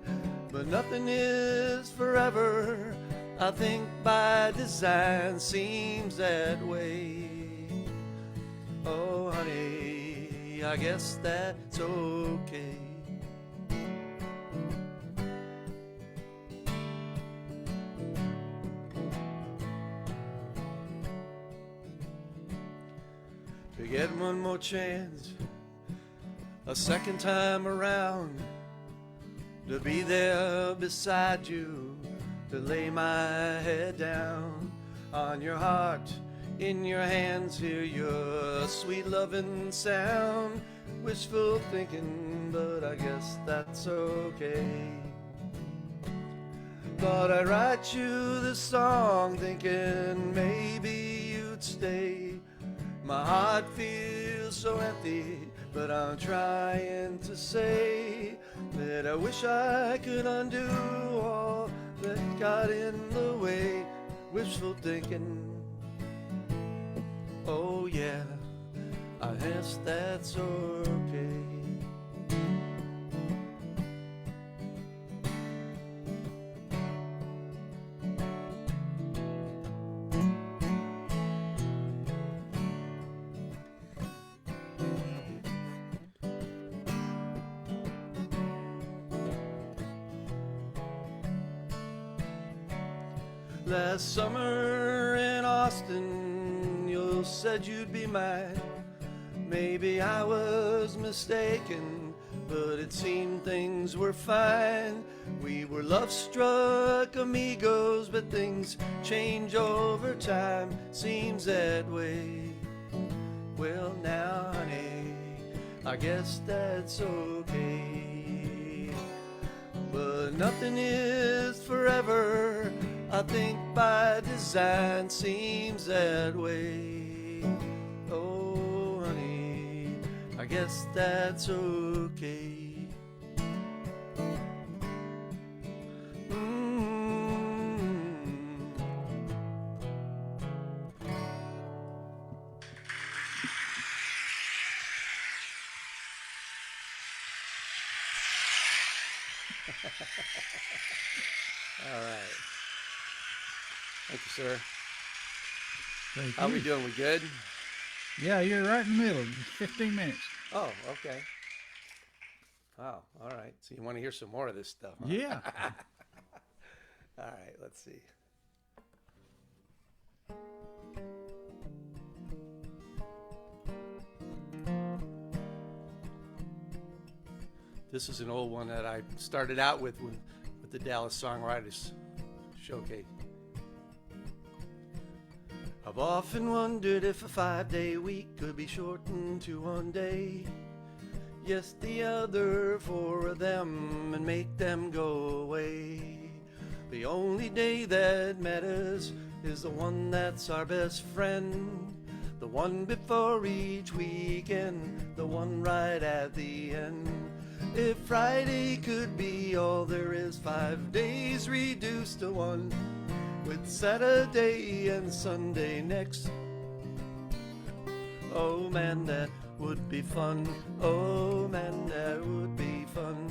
But nothing is forever, I think by design seems that way. Oh honey, I guess that's okay. To get one more chance, a second time around, to be there beside you, to lay my head down on your heart, in your hands, hear your sweet loving sound. Wishful thinking, but I guess that's okay. Thought I'd write you this song, thinking maybe you'd stay. My heart feels so empty, but I'm trying to say that I wish I could undo all that got in the way. Wishful thinking, oh yeah, I guess that's okay. Last summer in Austin, you said you'd be mine. Maybe I was mistaken, but it seemed things were fine. We were love-struck amigos, but things change over time. Seems that way. Well, now, honey, I guess that's okay. But nothing is forever. I think by design seems that way. Oh, honey, I guess that's okay. All right. Thank you, sir. Thank How you. we doing? We good? Yeah, you're right in the middle. 15 minutes. Oh, okay. Wow. All right. So you want to hear some more of this stuff? Huh? Yeah. All right. Let's see. This is an old one that I started out with the Dallas Songwriters Showcase. I've often wondered if a 5-day week could be shortened to 1 day. Yes, the other 4 of them, and make them go away. The only day that matters is the one that's our best friend. The one before each weekend, the one right at the end. If Friday could be all there is, 5 days reduced to 1, with Saturday and Sunday next. Oh man, that would be fun. Oh man, that would be fun.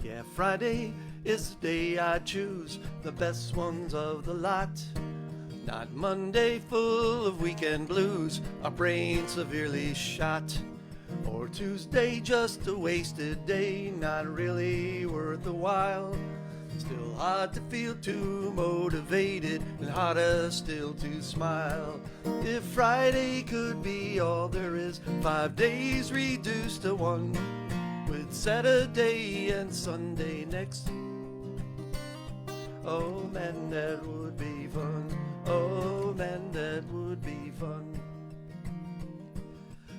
Yeah, Friday is the day I choose, the best ones of the lot. Not Monday full of weekend blues, our brain severely shot. Or Tuesday just a wasted day, not really worth the while. Still hard to feel too motivated, and harder still to smile. If Friday could be all there is, 5 days reduced to 1, with Saturday and Sunday next. Oh man, that would be fun. Oh man, that would be fun.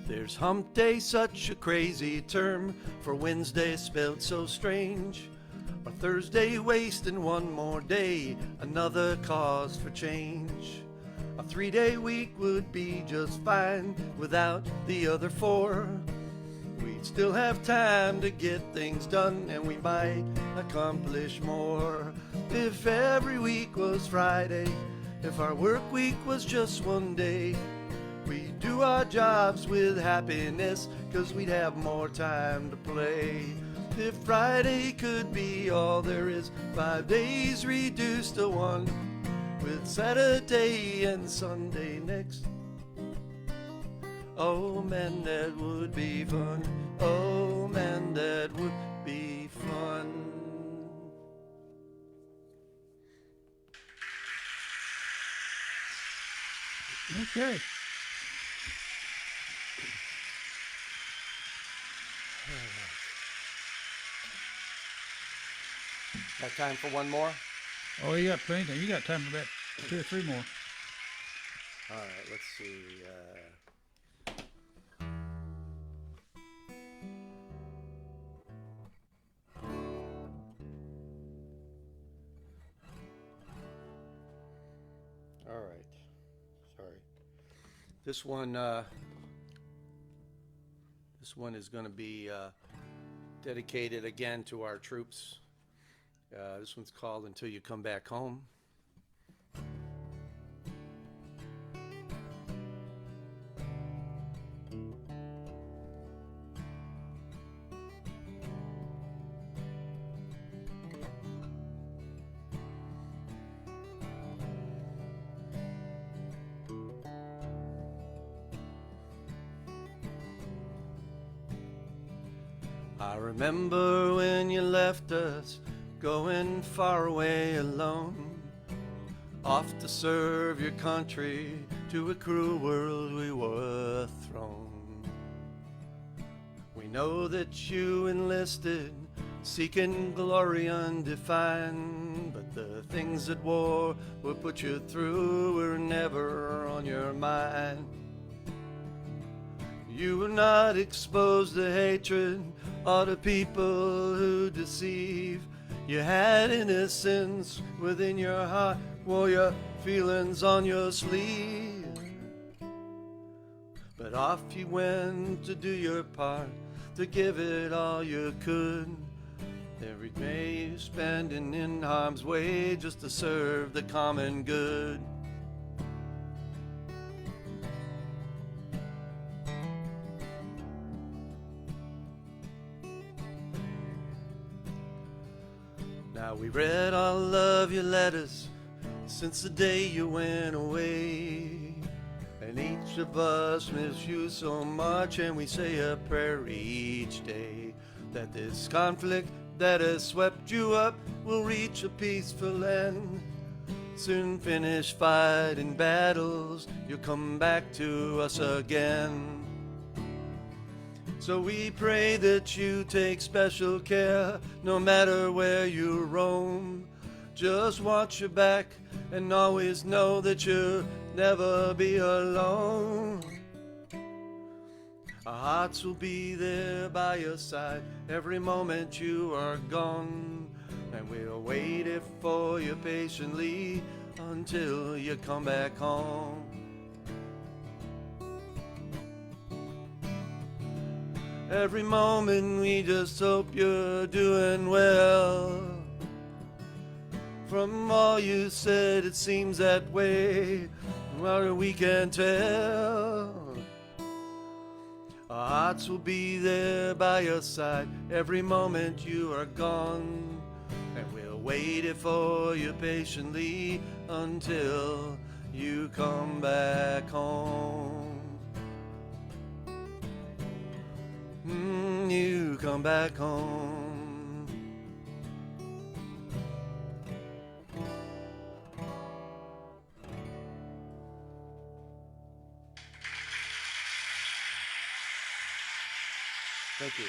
There's hump day, such a crazy term for Wednesday spelled so strange. Or Thursday wasting 1 more day, another cause for change. A 3-day week would be just fine without the other 4. We'd still have time to get things done, and we might accomplish more. If every week was Friday, if our work week was just 1 day, we'd do our jobs with happiness, 'cause we'd have more time to play. If Friday could be all there is, 5 days reduced to 1, with Saturday and Sunday next. Oh man, that would be fun. Oh man, that would be fun. Okay. Got time for 1 more? Oh, you got plenty. You got time for about 2 or 3 more. All right, let's see. All right. Sorry. This one is going to be dedicated again to our troops. This one's called "Until You Come Back Home." I remember when you left us, going far away alone, off to serve your country, to a cruel world we were thrown. We know that you enlisted, seeking glory undefined, but the things that war will put you through were never on your mind. You were not exposed to hatred or to people who deceive. You had innocence within your heart, wore your feelings on your sleeve. But off you went to do your part, to give it all you could. Every day you spending in harm's way just to serve the common good. Now we read all of your letters since the day you went away, and each of us miss you so much, and we say a prayer each day that this conflict that has swept you up will reach a peaceful end. Soon finish fighting battles, you'll come back to us again. So we pray that you take special care, no matter where you roam. Just watch your back and always know that you'll never be alone. Our hearts will be there by your side every moment you are gone, and we'll wait it for you patiently until you come back home. Every moment we just hope you're doing well. From all you said it seems that way, well we can tell. Our hearts will be there by your side every moment you are gone, and we'll wait it for you patiently until you come back home. You come back home. Thank you.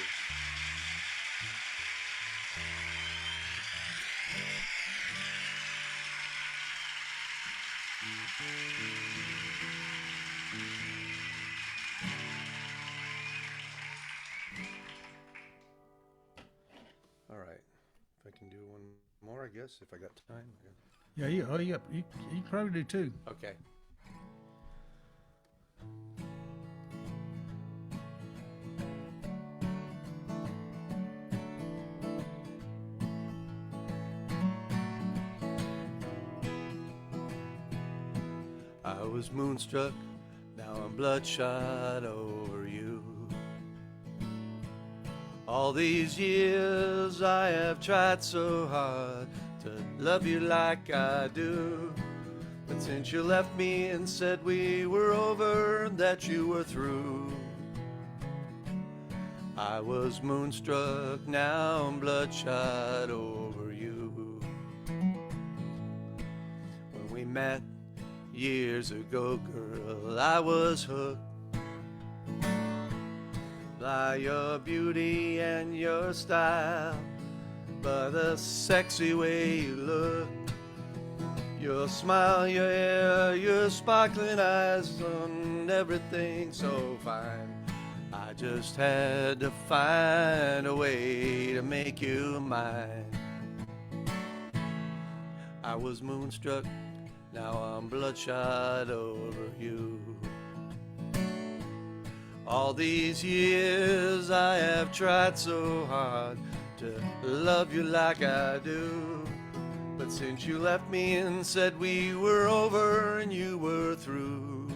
All right. If I can do one more, I guess, if I got time. Yeah, you probably do too. Okay. I was moonstruck, now I'm bloodshot over you. All these years I have tried so hard to love you like I do, but since you left me and said we were over and that you were through, I was moonstruck, now I'm bloodshot over you. When we met years ago, girl, I was hooked by your beauty and your style, by the sexy way you look, your smile, your hair, your sparkling eyes, on everything so fine. I just had to find a way to make you mine. I was moonstruck, now I'm bloodshot over you. All these years I have tried so hard to love you like I do, but since you left me and said we were over and you were through,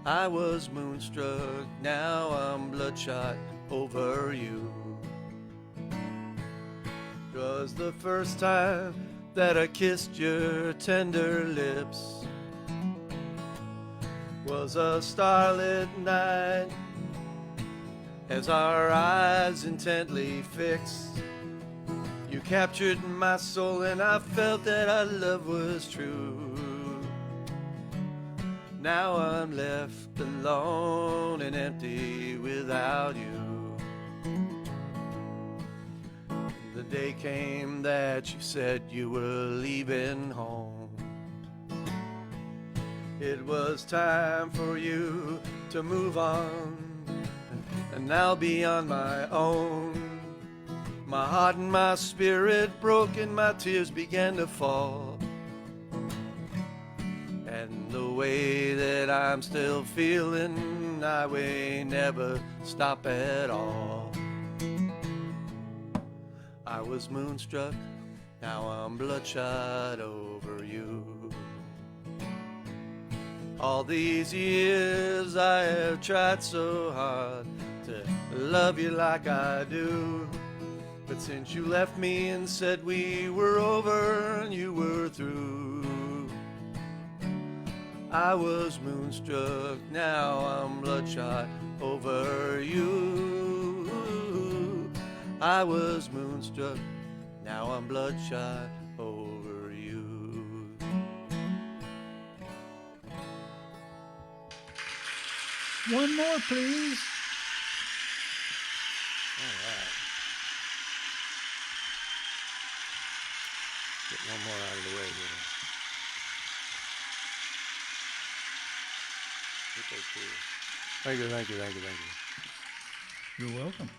I was moonstruck, now I'm bloodshot over you. 'Twas the first time that I kissed your tender lips, was a starlit night as our eyes intently fixed. You captured my soul and I felt that our love was true. Now I'm left alone and empty without you. The day came that you said you were leaving home. It was time for you to move on, and I'll be on my own. My heart and my spirit broke and my tears began to fall. And the way that I'm still feeling, I may never stop at all. I was moonstruck, now I'm bloodshot over you. All these years I have tried so hard to love you like I do. But since you left me and said we were over and you were through, I was moonstruck, now I'm bloodshot over you. I was moonstruck, now I'm bloodshot over you. One more, please. All right. Get one more out of the way here. Get those two. Thank you, thank you, thank you, thank you. You're welcome.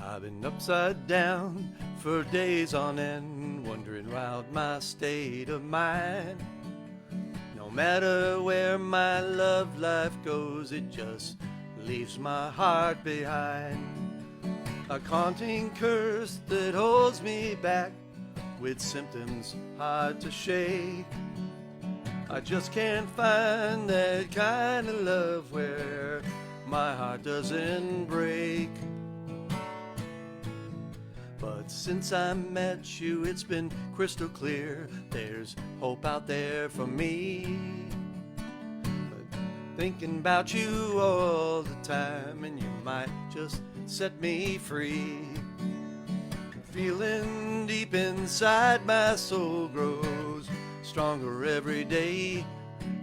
I've been upside down for days on end, wondering about my state of mind. No matter where my love life goes, it just leaves my heart behind. A haunting curse that holds me back with symptoms hard to shake. I just can't find that kind of love where my heart doesn't break. But since I met you, it's been crystal clear, there's hope out there for me. But thinking about you all the time, and you might just set me free. Feeling deep inside my soul grows stronger every day,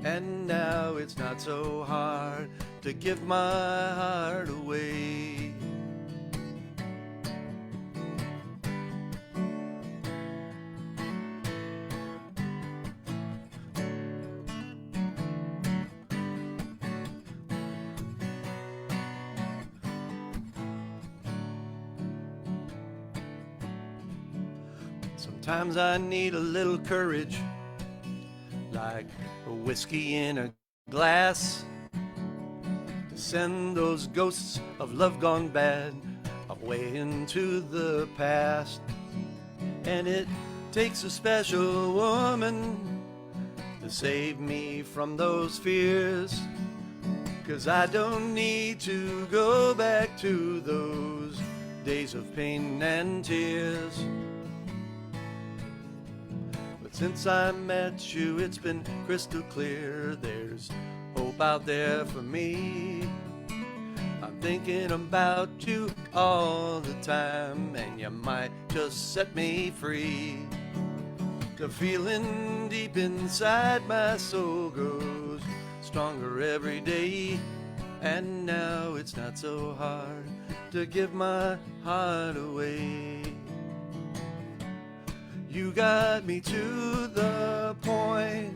and now it's not so hard to give my heart away. Sometimes I need a little courage, like a whiskey in a glass, to send those ghosts of love gone bad away into the past. And it takes a special woman to save me from those fears, 'cause I don't need to go back to those days of pain and tears. Since I met you, it's been crystal clear, there's hope out there for me. I'm thinking about you all the time, and you might just set me free. The feeling deep inside my soul grows stronger every day, and now it's not so hard to give my heart away. You got me to the point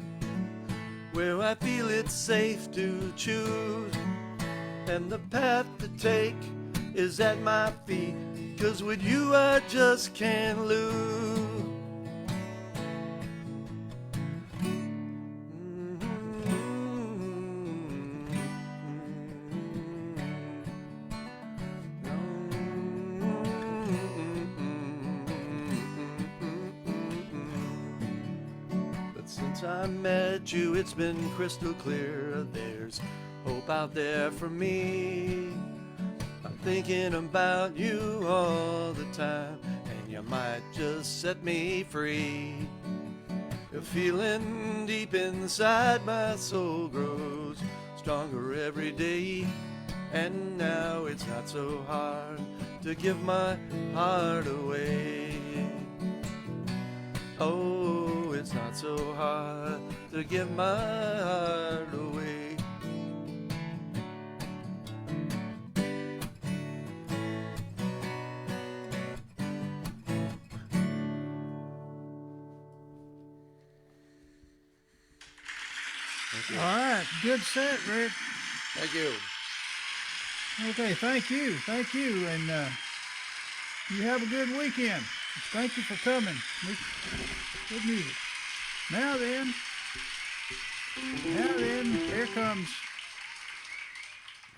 where I feel it's safe to choose, and the path to take is at my feet, 'cause with you I just can't lose. since I met you, it's been crystal clear. There's hope out there for me. I'm thinking about you all the time, and you might just set me free. The feeling deep inside my soul grows stronger every day, and now it's not so hard to give my heart away. Oh, it's not so hard to give my heart away. All right, good set, Rick. Thank you. Okay, thank you, and you have a good weekend. Thank you for coming. Good music. Now then,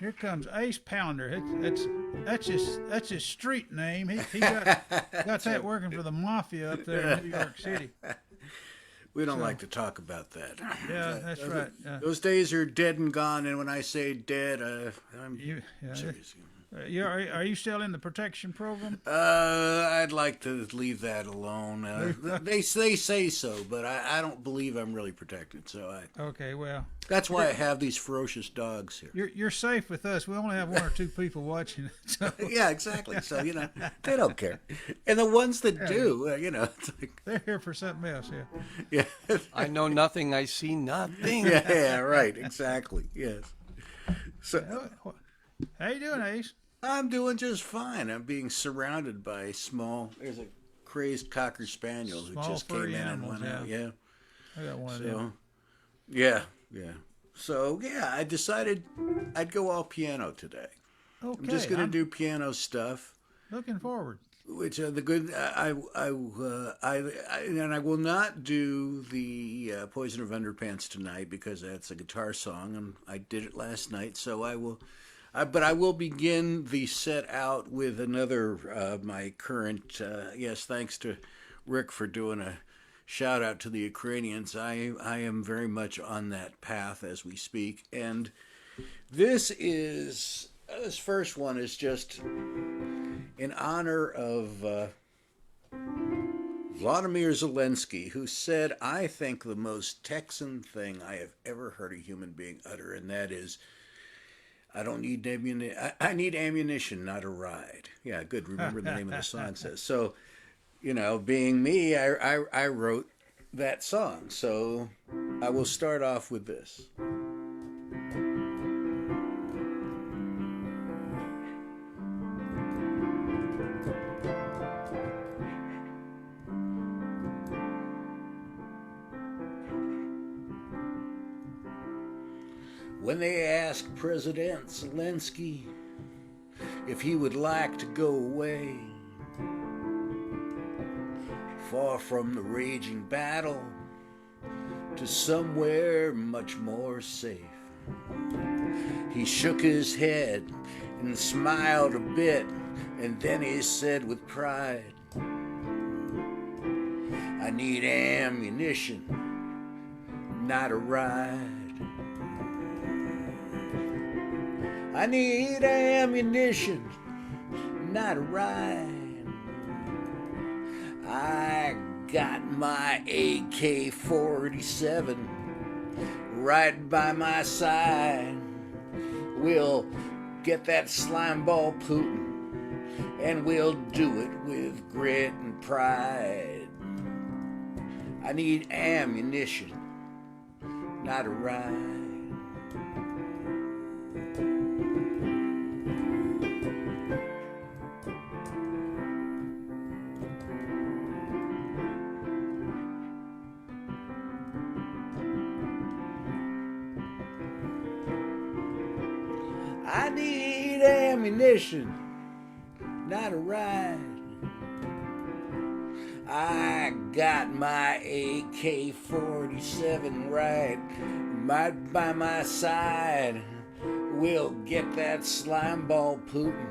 here comes Ace Pounder. That's his street name. He got that working for the mafia up there in New York City. We don't like to talk about that. Yeah, that's right. Those days are dead and gone, and when I say dead, I'm serious. Are you still in the protection program? I'd like to leave that alone. They say so, but I don't believe I'm really protected. So Okay, well, that's why I have these ferocious dogs here. you're safe with us. We only have one or two people watching it. So. Yeah, exactly. So they don't care, and the ones that do, it's like, They're here for something else. Yeah. yeah, I know nothing, I see nothing. yeah, right, exactly, yes. So How you doing, Ace? I'm doing just fine. I'm being surrounded by there's a crazed Cocker Spaniel who Small just came furry in animals, and went out. Yeah. I got one of So, them. yeah. So, I decided I'd go all piano today. Okay, I'm just going to do piano stuff, looking forward. which are the good. I will not do the Poison of Underpants tonight because that's a guitar song, and I did it last night. So I will. But I will begin the set out with another my current. Yes, thanks to Rick for doing a shout out to the Ukrainians. I am very much on that path as we speak, and this first one is just in honor of Vladimir Zelensky, who said, "I think the most Texan thing I have ever heard a human being utter, and that is." I don't need ammunition. I need ammunition, not a ride. Yeah, good. Remember the name of the song says. So, being me, I wrote that song. So I will start off with this. When they asked President Zelensky if he would like to go away, far from the raging battle, to somewhere much more safe, he shook his head and smiled a bit, and then he said with pride, "I need ammunition, not a ride. I need ammunition, not a ride. I got my AK-47 right by my side. We'll get that slimeball Putin, and we'll do it with grit and pride. I need ammunition, not a ride." I need ammunition, not a ride. I got my AK-47 right by my side. We'll get that slimeball Putin,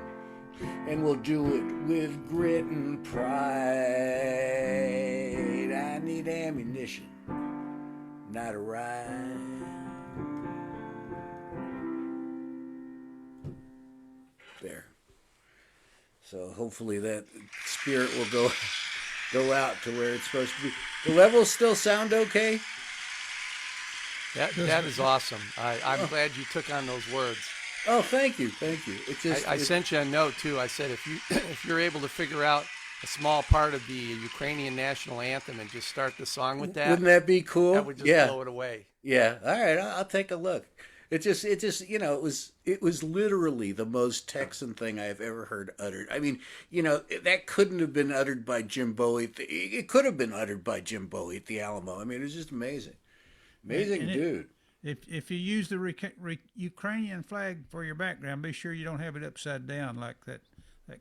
and we'll do it with grit and pride. I need ammunition, not a ride. There. So hopefully that spirit will go out to where it's supposed to be. The levels still sound okay? That is awesome. I'm glad you took on those words. Oh, thank you. It just I sent you a note too. I said if you're able to figure out a small part of the Ukrainian national anthem and just start the song with that, wouldn't that be cool? that would just blow it away. Yeah. All right. I'll take a look. It just it was literally the most Texan thing I've ever heard uttered. I mean, that couldn't have been uttered by Jim Bowie. It could have been uttered by Jim Bowie at the Alamo. I mean, it was just amazing. Amazing dude. If you use the Ukrainian flag for your background, be sure you don't have it upside down like that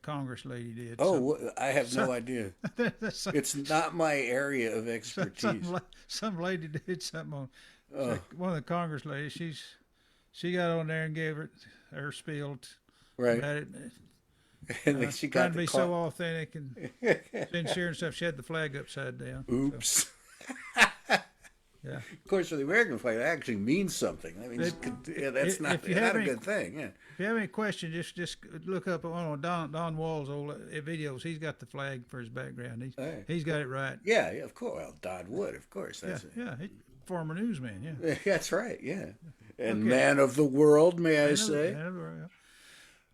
Congress lady did. Oh, I have no idea. It's not my area of expertise. Some lady did something on like one of the Congress ladies. She got on there and gave her spiel. Right. About it. And then she got trying to be so authentic and sincere and stuff. She had the flag upside down. Oops. So, yeah. Of course, for the American flag, it actually means something. I mean, that's not a good thing. Yeah. If you have any questions, just look up one of Don Wall's old videos. He's got the flag for his background. He's got it right. Yeah, of course. Well, Don Wood, of course. That's Former newsman. Yeah. That's right. Yeah. And man of the world, may I say? Man of the world.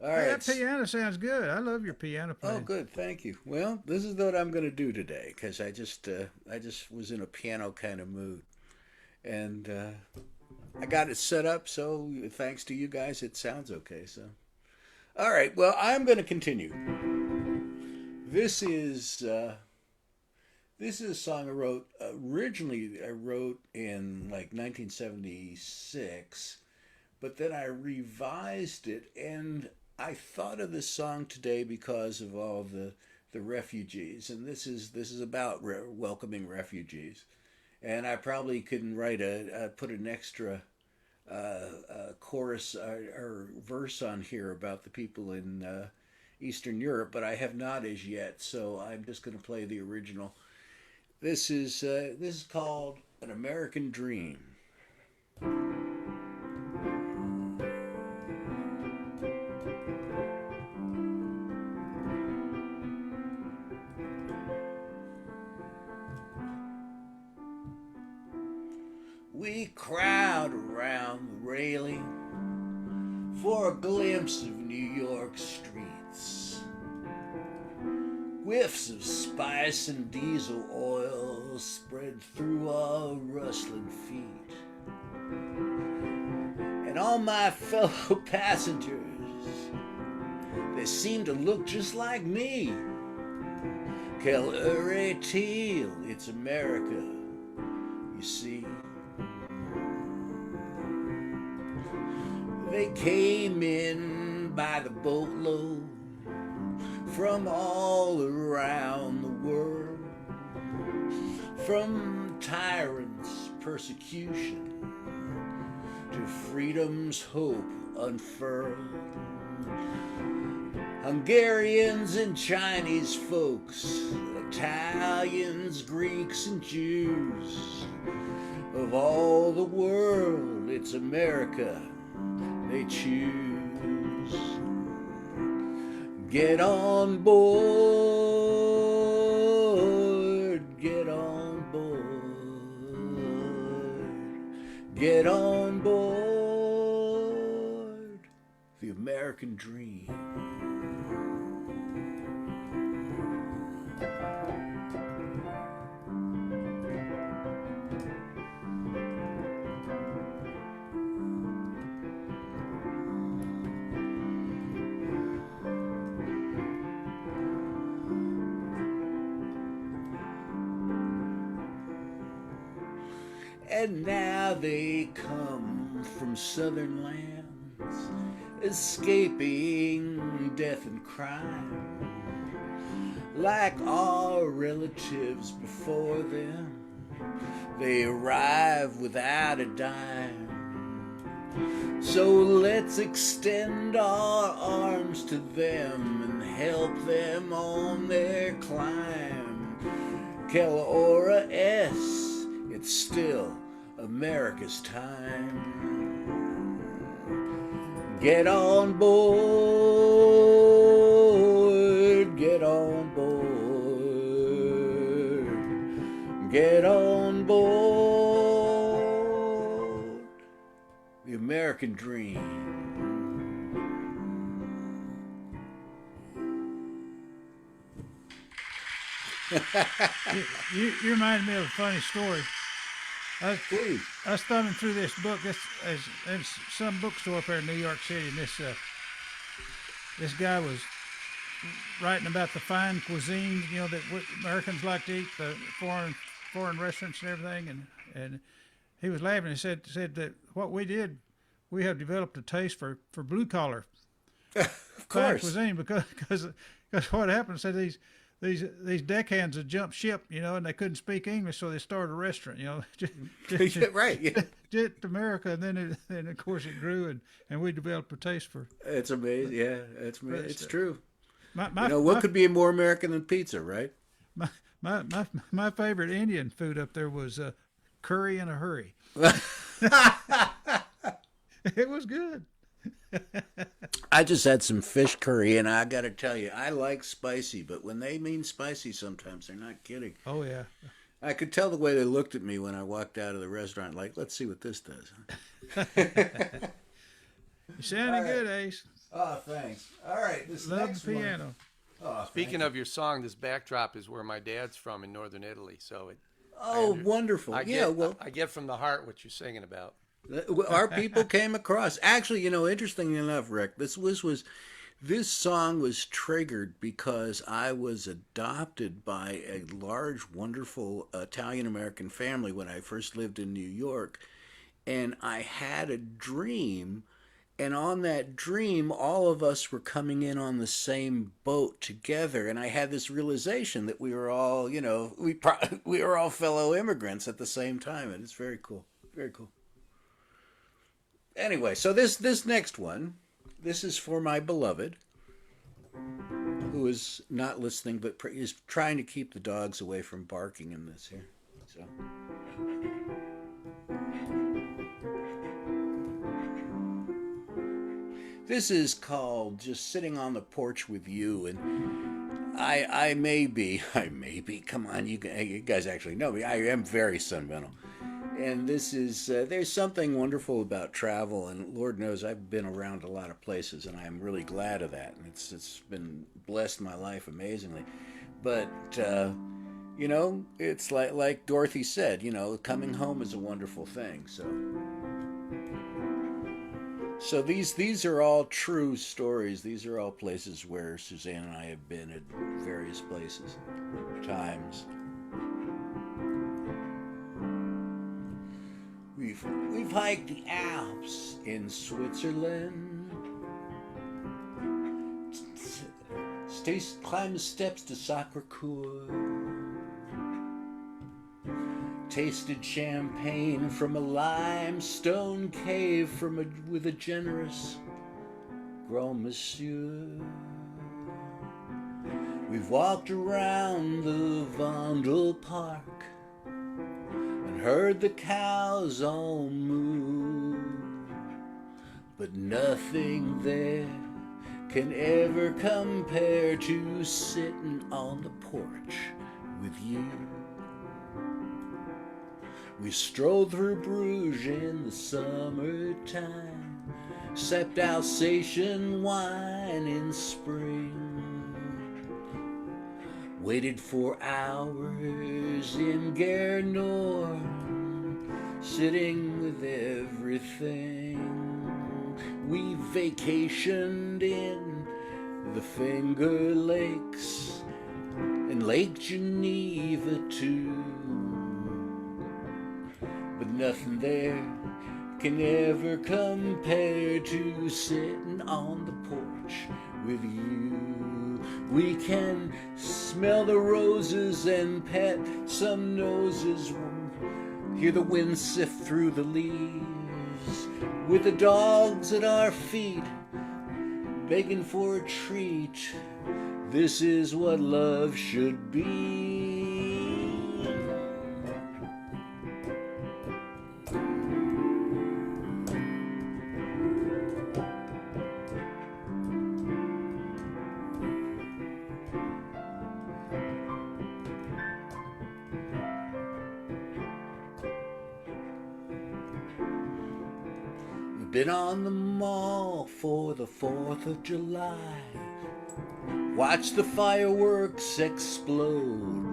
All right. That piano sounds good. I love your piano playing. Oh, good. Thank you. Well, this is what I'm going to do today because I just was in a piano kind of mood, and I got it set up. So thanks to you guys, it sounds okay. So, all right. Well, I'm going to continue. This is a song I wrote originally. I wrote in like 1976, but then I revised it, and I thought of this song today because of all the refugees, and this is about welcoming refugees, and I probably couldn't write put an extra chorus or verse on here about the people in Eastern Europe, but I have not as yet, so I'm just going to play the original. This is called An American Dream. We crowd around the railing for a glimpse of New York streets. Whiffs of spice and diesel oil spread through our rustling feet. And all my fellow passengers, they seem to look just like me. Quelle heure est-il? It's America, you see. They came in by the boatload from all around the world, from tyrants' persecution to freedom's hope unfurled. Hungarians and Chinese folks, Italians, Greeks, and Jews, of all the world, it's America they choose. Get on board, get on board, get on board, the American dream. And now they come from southern lands, escaping death and crime. Like our relatives before them, they arrive without a dime. So let's extend our arms to them and help them on their climb. Quelle heure est? It's still America's time. Get on board, get on board, get on board. The American dream. You reminded me of a funny story. Please. I was thumbing through this book. It's some bookstore up there in New York City, and this guy was writing about the fine cuisine, that Americans like to eat, the foreign restaurants and everything, and he was laughing. He said that what we did, we have developed a taste for blue collar Of fine course. cuisine because what happened, said these deckhands had jumped ship, and they couldn't speak English, so they started a restaurant, Right. Yeah. just America, and then of course it grew, and we developed a taste for. It's amazing. Yeah, it's true. What could be more American than pizza, right? My favorite Indian food up there was curry in a hurry. It was good. I just had some fish curry, and I got to tell you, I like spicy, but when they mean spicy, sometimes they're not kidding. Oh yeah. I could tell the way they looked at me when I walked out of the restaurant, like, let's see what this does. You sounding good, Ace. Oh, thanks. All right, this Love the piano. Oh, Speaking of your song, this backdrop is where my dad's from in northern Italy. So wonderful. I get from the heart what you're singing about. Our people came across. Actually, interestingly enough, Rick, this song was triggered because I was adopted by a large, wonderful Italian-American family when I first lived in New York. And I had a dream, and on that dream, all of us were coming in on the same boat together. And I had this realization that we were all, we were all fellow immigrants at the same time. And it's very cool. Very cool. Anyway, so this next one, this is for my beloved, who is not listening, but is trying to keep the dogs away from barking in this here. So. This is called Just Sitting on the Porch with You, and I may be, come on, you guys actually know me, I am very sentimental. And this is, there's something wonderful about travel, and Lord knows I've been around a lot of places, and I'm really glad of that. And it's been blessed my life amazingly. But, it's like Dorothy said, coming home is a wonderful thing. So these are all true stories. These are all places where Suzanne and I have been at various places, times. We've hiked the Alps in Switzerland. Climbed the steps to Sacré-Cœur. Tasted champagne from a limestone cave with a generous Grand Monsieur. We've walked around the Vondel Park, heard the cows all moo, but nothing there can ever compare to sitting on the porch with you. We strolled through Bruges in the summertime, sipped Alsatian wine in spring, waited for hours in Gare Nord, sitting with everything. We vacationed in the Finger Lakes and Lake Geneva too, but nothing there can ever compare to sitting on the porch with you. We can smell the roses and pet some noses, hear the wind sift through the leaves, with the dogs at our feet, begging for a treat. This is what love should be. Been on the mall for the 4th of July. Watched the fireworks explode.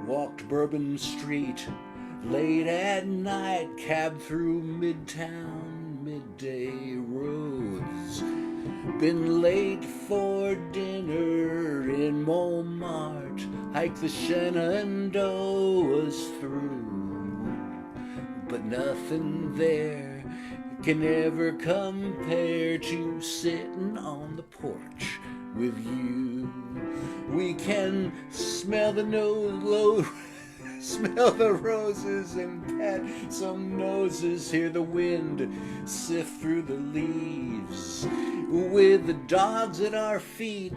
Walked Bourbon Street late at night. Cab through Midtown, midday roads. Been late for dinner in Montmartre. Hiked the Shenandoahs through. But nothing there can ever compare to sitting on the porch with you. We can smell the smell the roses and pat some noses, hear the wind sift through the leaves, with the dogs at our feet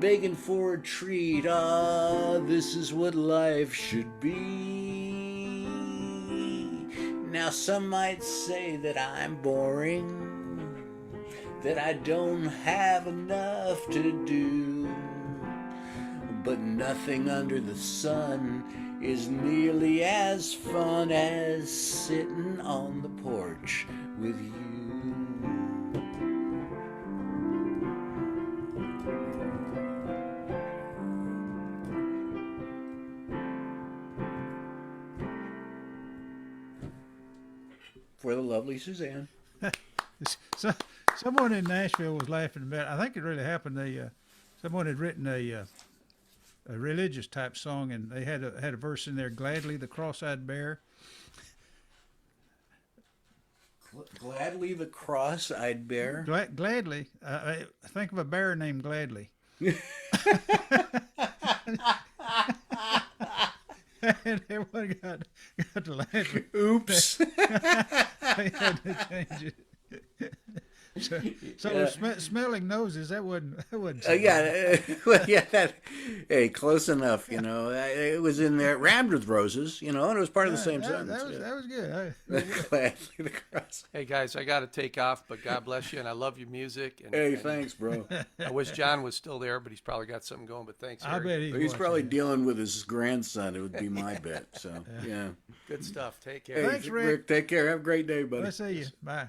begging for a treat. Ah, this is what life should be. Now some might say that I'm boring, that I don't have enough to do, but nothing under the sun is nearly as fun as sitting on the porch with you. For the lovely Suzanne. So, someone in Nashville was laughing about. I think it really happened. Someone had written a religious type song, and they had a verse in there. Gladly the cross-eyed bear. Gladly the cross-eyed bear. Gladly. I think of a bear named Gladly. And everyone got to laughing. Oops. They had to change it. So smelling noses, that wasn't so yeah, well, yeah. Hey, close enough. You know, it was in there, rammed with roses. You know, and it was part of the same sentence. That was good. Gladly the cross. Hey guys, I got to take off, but God bless you, and I love your music. And, Hey, and thanks, bro. I wish John was still there, but he's probably got something going. But thanks, I Harry. bet He's probably watching. dealing with his grandson. It would be my bet. So yeah. Good stuff. Take Hey, care. Thanks, Rick. Take care. Have a great day, buddy. Let's see you. Bye.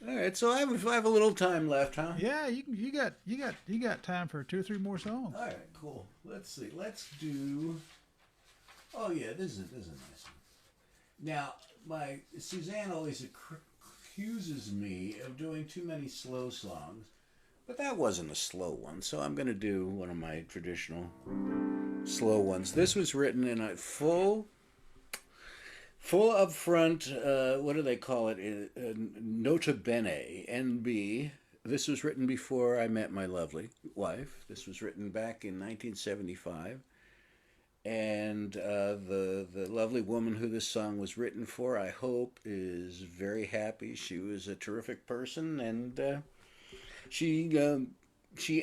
All right. So I have a little time left, huh? Yeah, you got time for 2 or 3 more songs. All right. Cool. Let's see. Let's do. Oh yeah, this is a nice one. Now, my Suzanne always accuses me of doing too many slow songs, but that wasn't a slow one, so I'm going to do one of my traditional slow ones. This was written in a full upfront, what do they call it? Nota bene, NB. This was written before I met my lovely wife. This was written back in 1975. And the lovely woman who this song was written for, I hope, is very happy. She was a terrific person, and she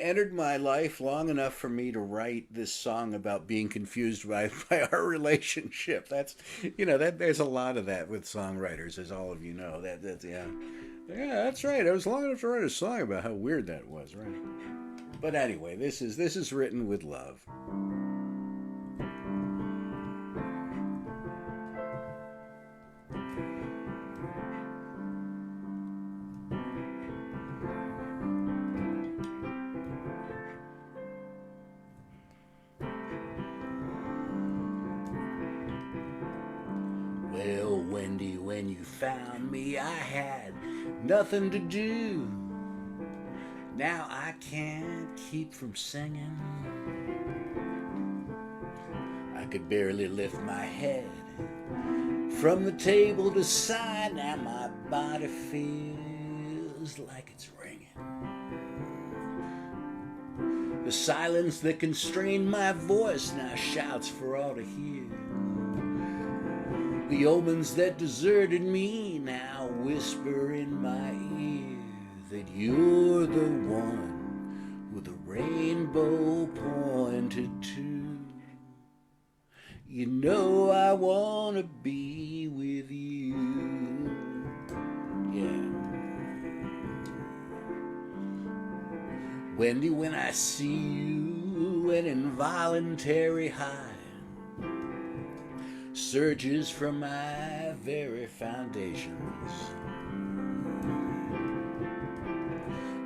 entered my life long enough for me to write this song about being confused by our relationship. That's, there's a lot of that with songwriters, as all of you know. That's yeah, that's right. I was long enough to write a song about how weird that was, right? But anyway, this is written with love. Well, Wendy, when you found me, I had nothing to do. Now I can't keep from singing. I could barely lift my head from the table to side. Now my body feels like it's ringing. The silence that constrained my voice now shouts for all to hear. The omens that deserted me now whisper in my ear that you're the one with the rainbow pointed to. You know I want to be with you. Yeah. Wendy, when I see you, an involuntary high surges from my very foundations.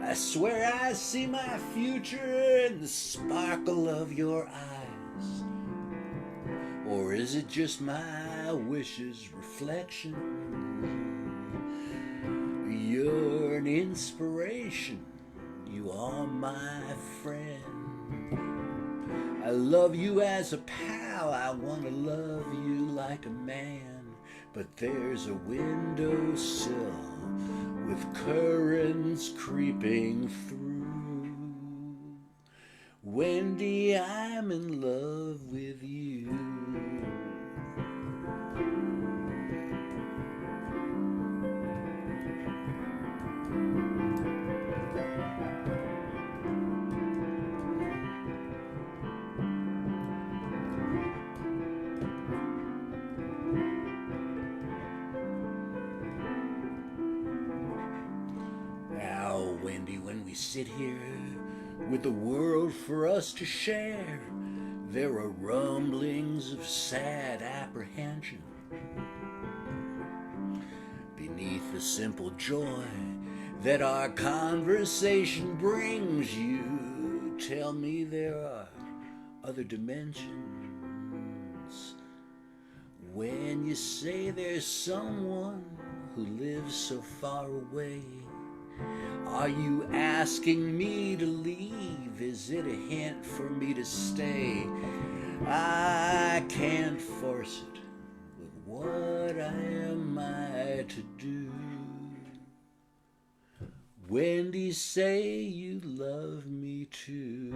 I swear I see my future in the sparkle of your eyes. Or is it just my wishes' reflection? You're an inspiration, you are my friend. I love you as a pal, I want to love you like a man. But there's a windowsill with currents creeping through. Wendy, I'm in love with you. Now, Wendy, when we sit here with the world for us to share, there are rumblings of sad apprehension. Beneath the simple joy that our conversation brings you, tell me there are other dimensions. When you say there's someone who lives so far away, are you asking me to leave? Is it a hint for me to stay? I can't force it, but what am I to do? Wendy, say you love me too.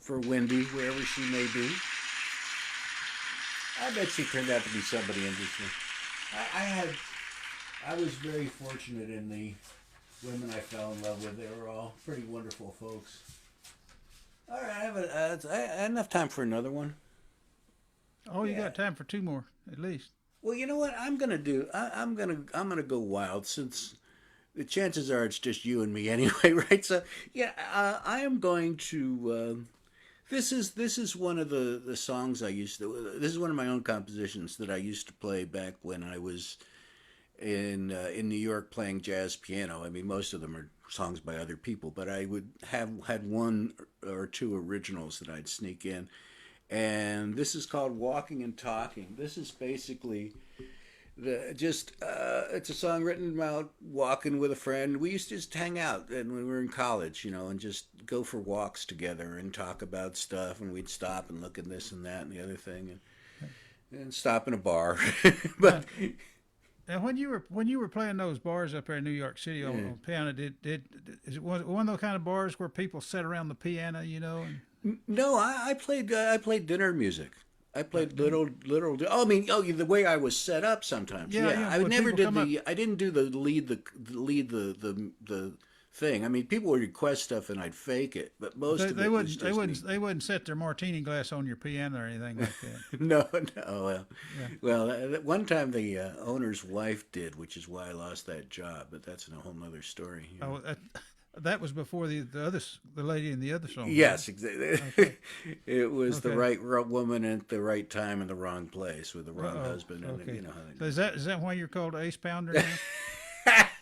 For Wendy, wherever she may be. I bet she turned out to be somebody interesting. I was very fortunate in the women I fell in love with. They were all pretty wonderful folks. All right, I have enough time for another one. Oh, you got time for two more, at least. Well, you know what I'm gonna do? I'm gonna go wild, since the chances are it's just you and me anyway, right? So yeah, I am going to. This is one of the songs I used to. This is one of my own compositions that I used to play back when I was in New York playing jazz piano. I mean, most of them are songs by other people, but I would had one or two originals that I'd sneak in. And this is called "Walking and Talking." This is basically it's a song written about walking with a friend. We used to just hang out and when we were in college, and just go for walks together and talk about stuff, and we'd stop and look at this and that and the other thing, and stop in a bar. But and when you were playing those bars up there in New York City on piano, is it one of those kind of bars where people sit around the piano, No, I played dinner music. I played little. Oh, I mean, the way I was set up sometimes. Yeah. I never did I didn't do the lead the thing. I mean, people would request stuff and I'd fake it, but most of it was just they wouldn't set their martini glass on your piano or anything like that. No. Well, one time the owner's wife did, which is why I lost that job. But that's a whole nother story. Oh, that was before the lady in the other song. Yes, exactly. Okay. It was the right woman at the right time in the wrong place with the wrong husband. And okay. How so is that why you're called Ace Pounder now?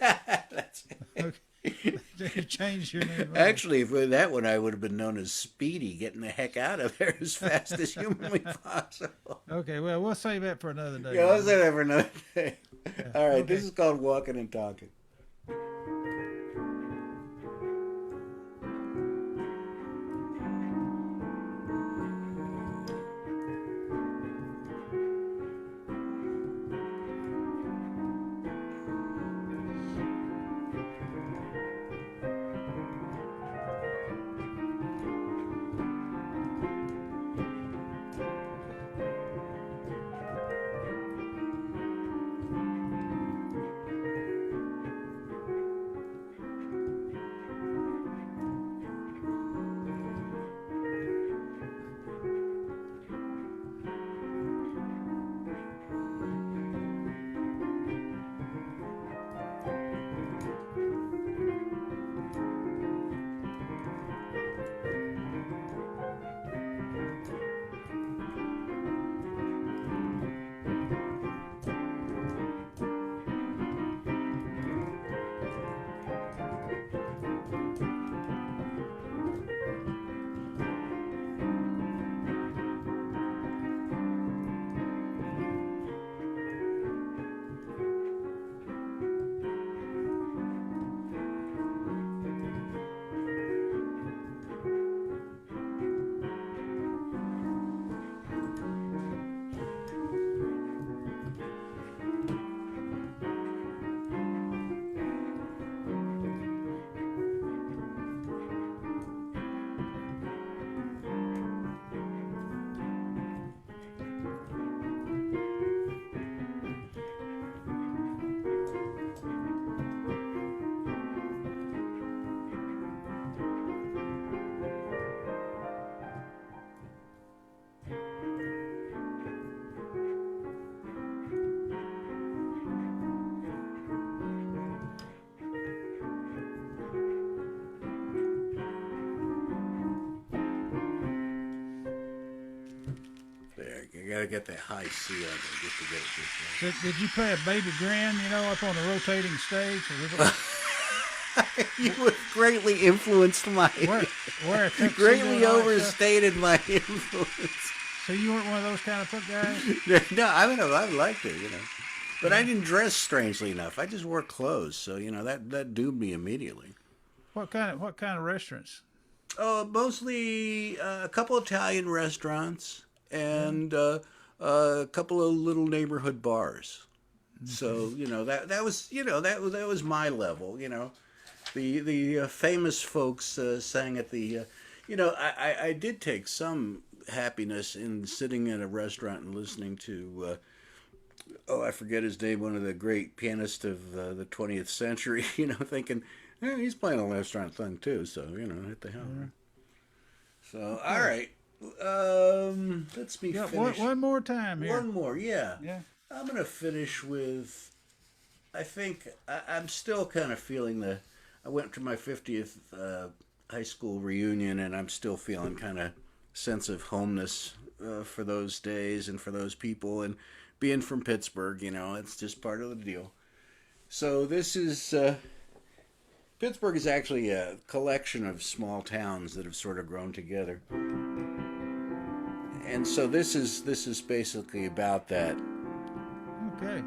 That's okay. You changed your name. Actually, for that one, I would have been known as Speedy, getting the heck out of there as fast as humanly possible. Okay, well, we'll save that for another day. Yeah, we'll save that for another day. Yeah. All right, This is called Walking and Talking. got to get that high C on there just to get it just right. Did you play a baby grand, up on a rotating stage? Or was it You have greatly influenced my... wear a tuxedo and greatly all that overstated my influence. stuff? So you weren't one of those kind of guys? No, I mean, I liked it, But I didn't dress strangely enough. I just wore clothes, so that doomed me immediately. What kind of restaurants? Oh, mostly a couple Italian restaurants and a couple of little neighborhood bars. So that was my level. The famous folks sang at the. I did take some happiness in sitting in a restaurant and listening to. I forget his name, one of the great pianists of the 20th century, thinking, he's playing a restaurant thing too, so, what the hell. Yeah. So, okay. All right, let's be finish. One more time here. One more, yeah. Yeah. I'm going to finish with, I think, I'm still kind of feeling I went to my 50th high school reunion, and I'm still feeling kind of sense of homeness for those days and for those people, and being from Pittsburgh, it's just part of the deal. So this is, Pittsburgh is actually a collection of small towns that have sort of grown together. And so this is basically about that. Okay.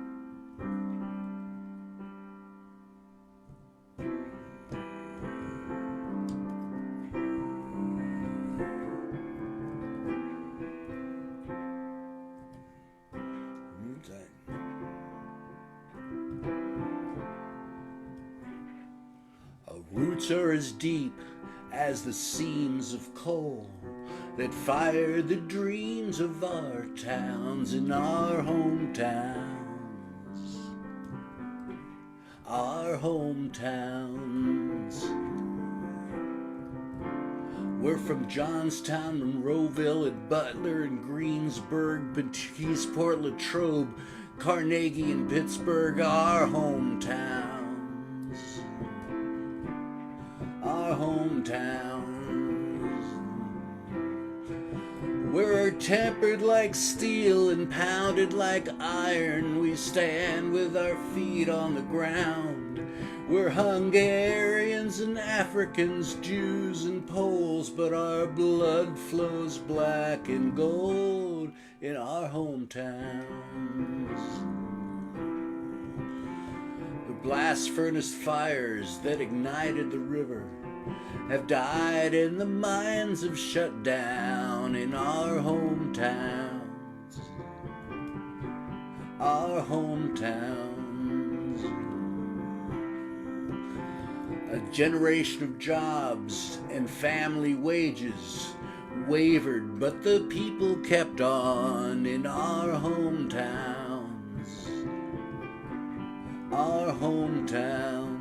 Roots are as deep as the seams of coal that fired the dreams of our towns in our hometowns. Our hometowns. We're from Johnstown, Monroeville, and Butler, and Greensburg, Peteesport, Latrobe, Carnegie, and Pittsburgh, our hometowns. Our hometowns. We're tempered like steel and pounded like iron. We stand with our feet on the ground. We're Hungarians and Africans, Jews and Poles, but our blood flows black and gold in our hometowns. The blast furnace fires that ignited the river have died and the mines have shut down in our hometowns. Our hometowns. A generation of jobs and family wages wavered, but the people kept on in our hometowns. Our hometowns.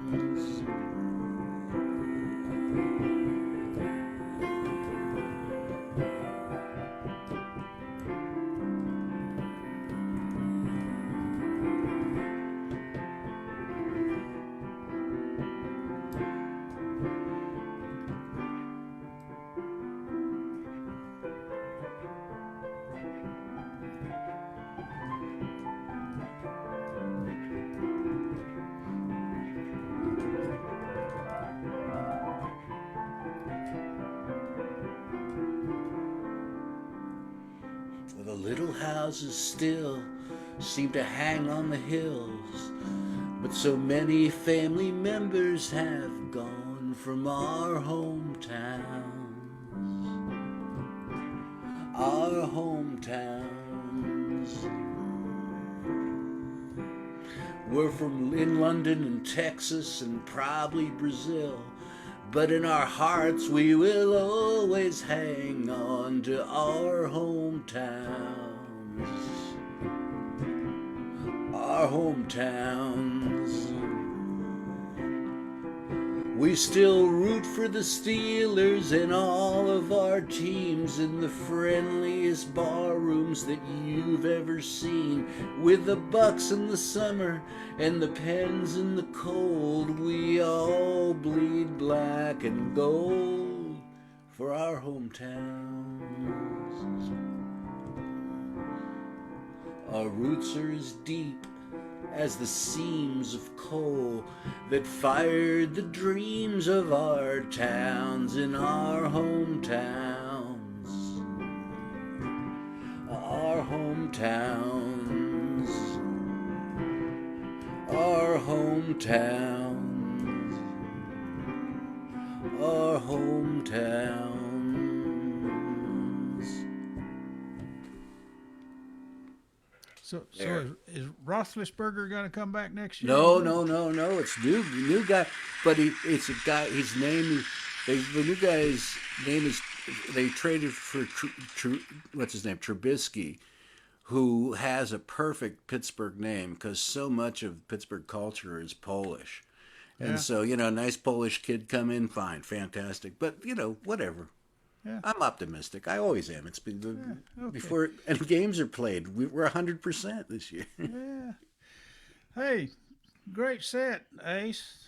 The little houses still seem to hang on the hills, but so many family members have gone from our hometowns. Our hometowns. We're in London and Texas and probably Brazil, but in our hearts we will always hang on to our hometowns. Our hometowns. We still root for the Steelers and all of our teams in the friendliest bar rooms that you've ever seen. With the Bucks in the summer and the Pens in the cold, we all bleed black and gold for our hometowns. Our roots are as deep as the seams of coal that fired the dreams of our towns in our hometowns. Our hometowns. Our hometowns. Our hometowns. So is Roethlisberger going to come back next year? No. It's new guy, but it's a guy. His name, the new guy's name is. They traded for what's his name, Trubisky, who has a perfect Pittsburgh name because so much of Pittsburgh culture is Polish, and so nice Polish kid come in, fine, fantastic. But whatever. Yeah. I'm optimistic. I always am. It's been okay. before any games are played. We're 100% this year. Yeah. Hey, great set, Ace.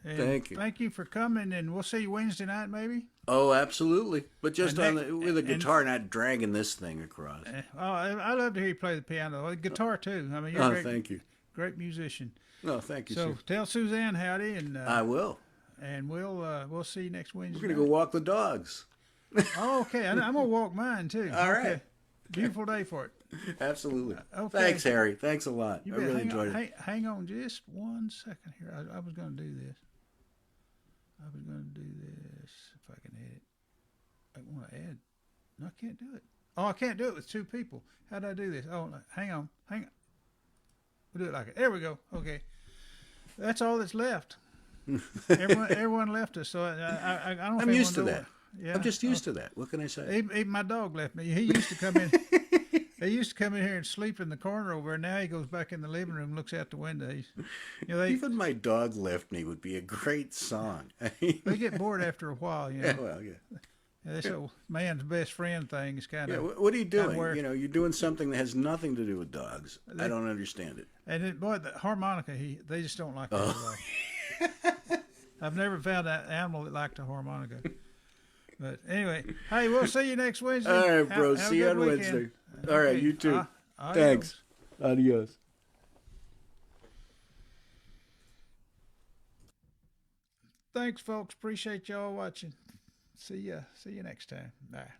And Thank you. Thank you for coming, and we'll see you Wednesday night, maybe. Oh, absolutely. But just And with a guitar, not dragging this thing across. Oh, I love to hear you play the piano, the guitar too. I mean, you're a Thank you. great musician. No, thank you, So sir. tell Suzanne howdy, and I will. and we'll see you next Wednesday. We're going to go walk the dogs. Oh, okay. I'm gonna walk mine too. All okay. right. Beautiful day for it. Absolutely. Okay. Thanks, Harry. Thanks a lot. You I bet. really enjoyed it. Hang on just 1 second here. I was gonna do this. If I can edit. I want to add. No, I can't do it. Oh, I can't do it with two people. How do I do this? Oh, no. Hang on. We'll do it like it. There we go. Okay. That's all that's left. Everyone left us, so I don't. I'm used to that. Yeah, I'm just used to that. What can I say? Even my dog left me. He used to come in. He used to come in here and sleep in the corner over, and now he goes back in the living room, looks out the window. Even My Dog Left Me would be a great song. They get bored after a while, Yeah, well, yeah. This old man's best friend thing is kind Yeah, of. what are you doing? where- You're doing something that has nothing to do with dogs. I don't understand it. And boy, the harmonica, they just don't like that at all. I've never found an animal that liked a harmonica. But anyway, hey, we'll see you next Wednesday. All right, bro. Have a See you good on weekend. Wednesday. All right, you too. Adios. Thanks. Adios. Thanks, folks. Appreciate y'all watching. See ya next time. Bye.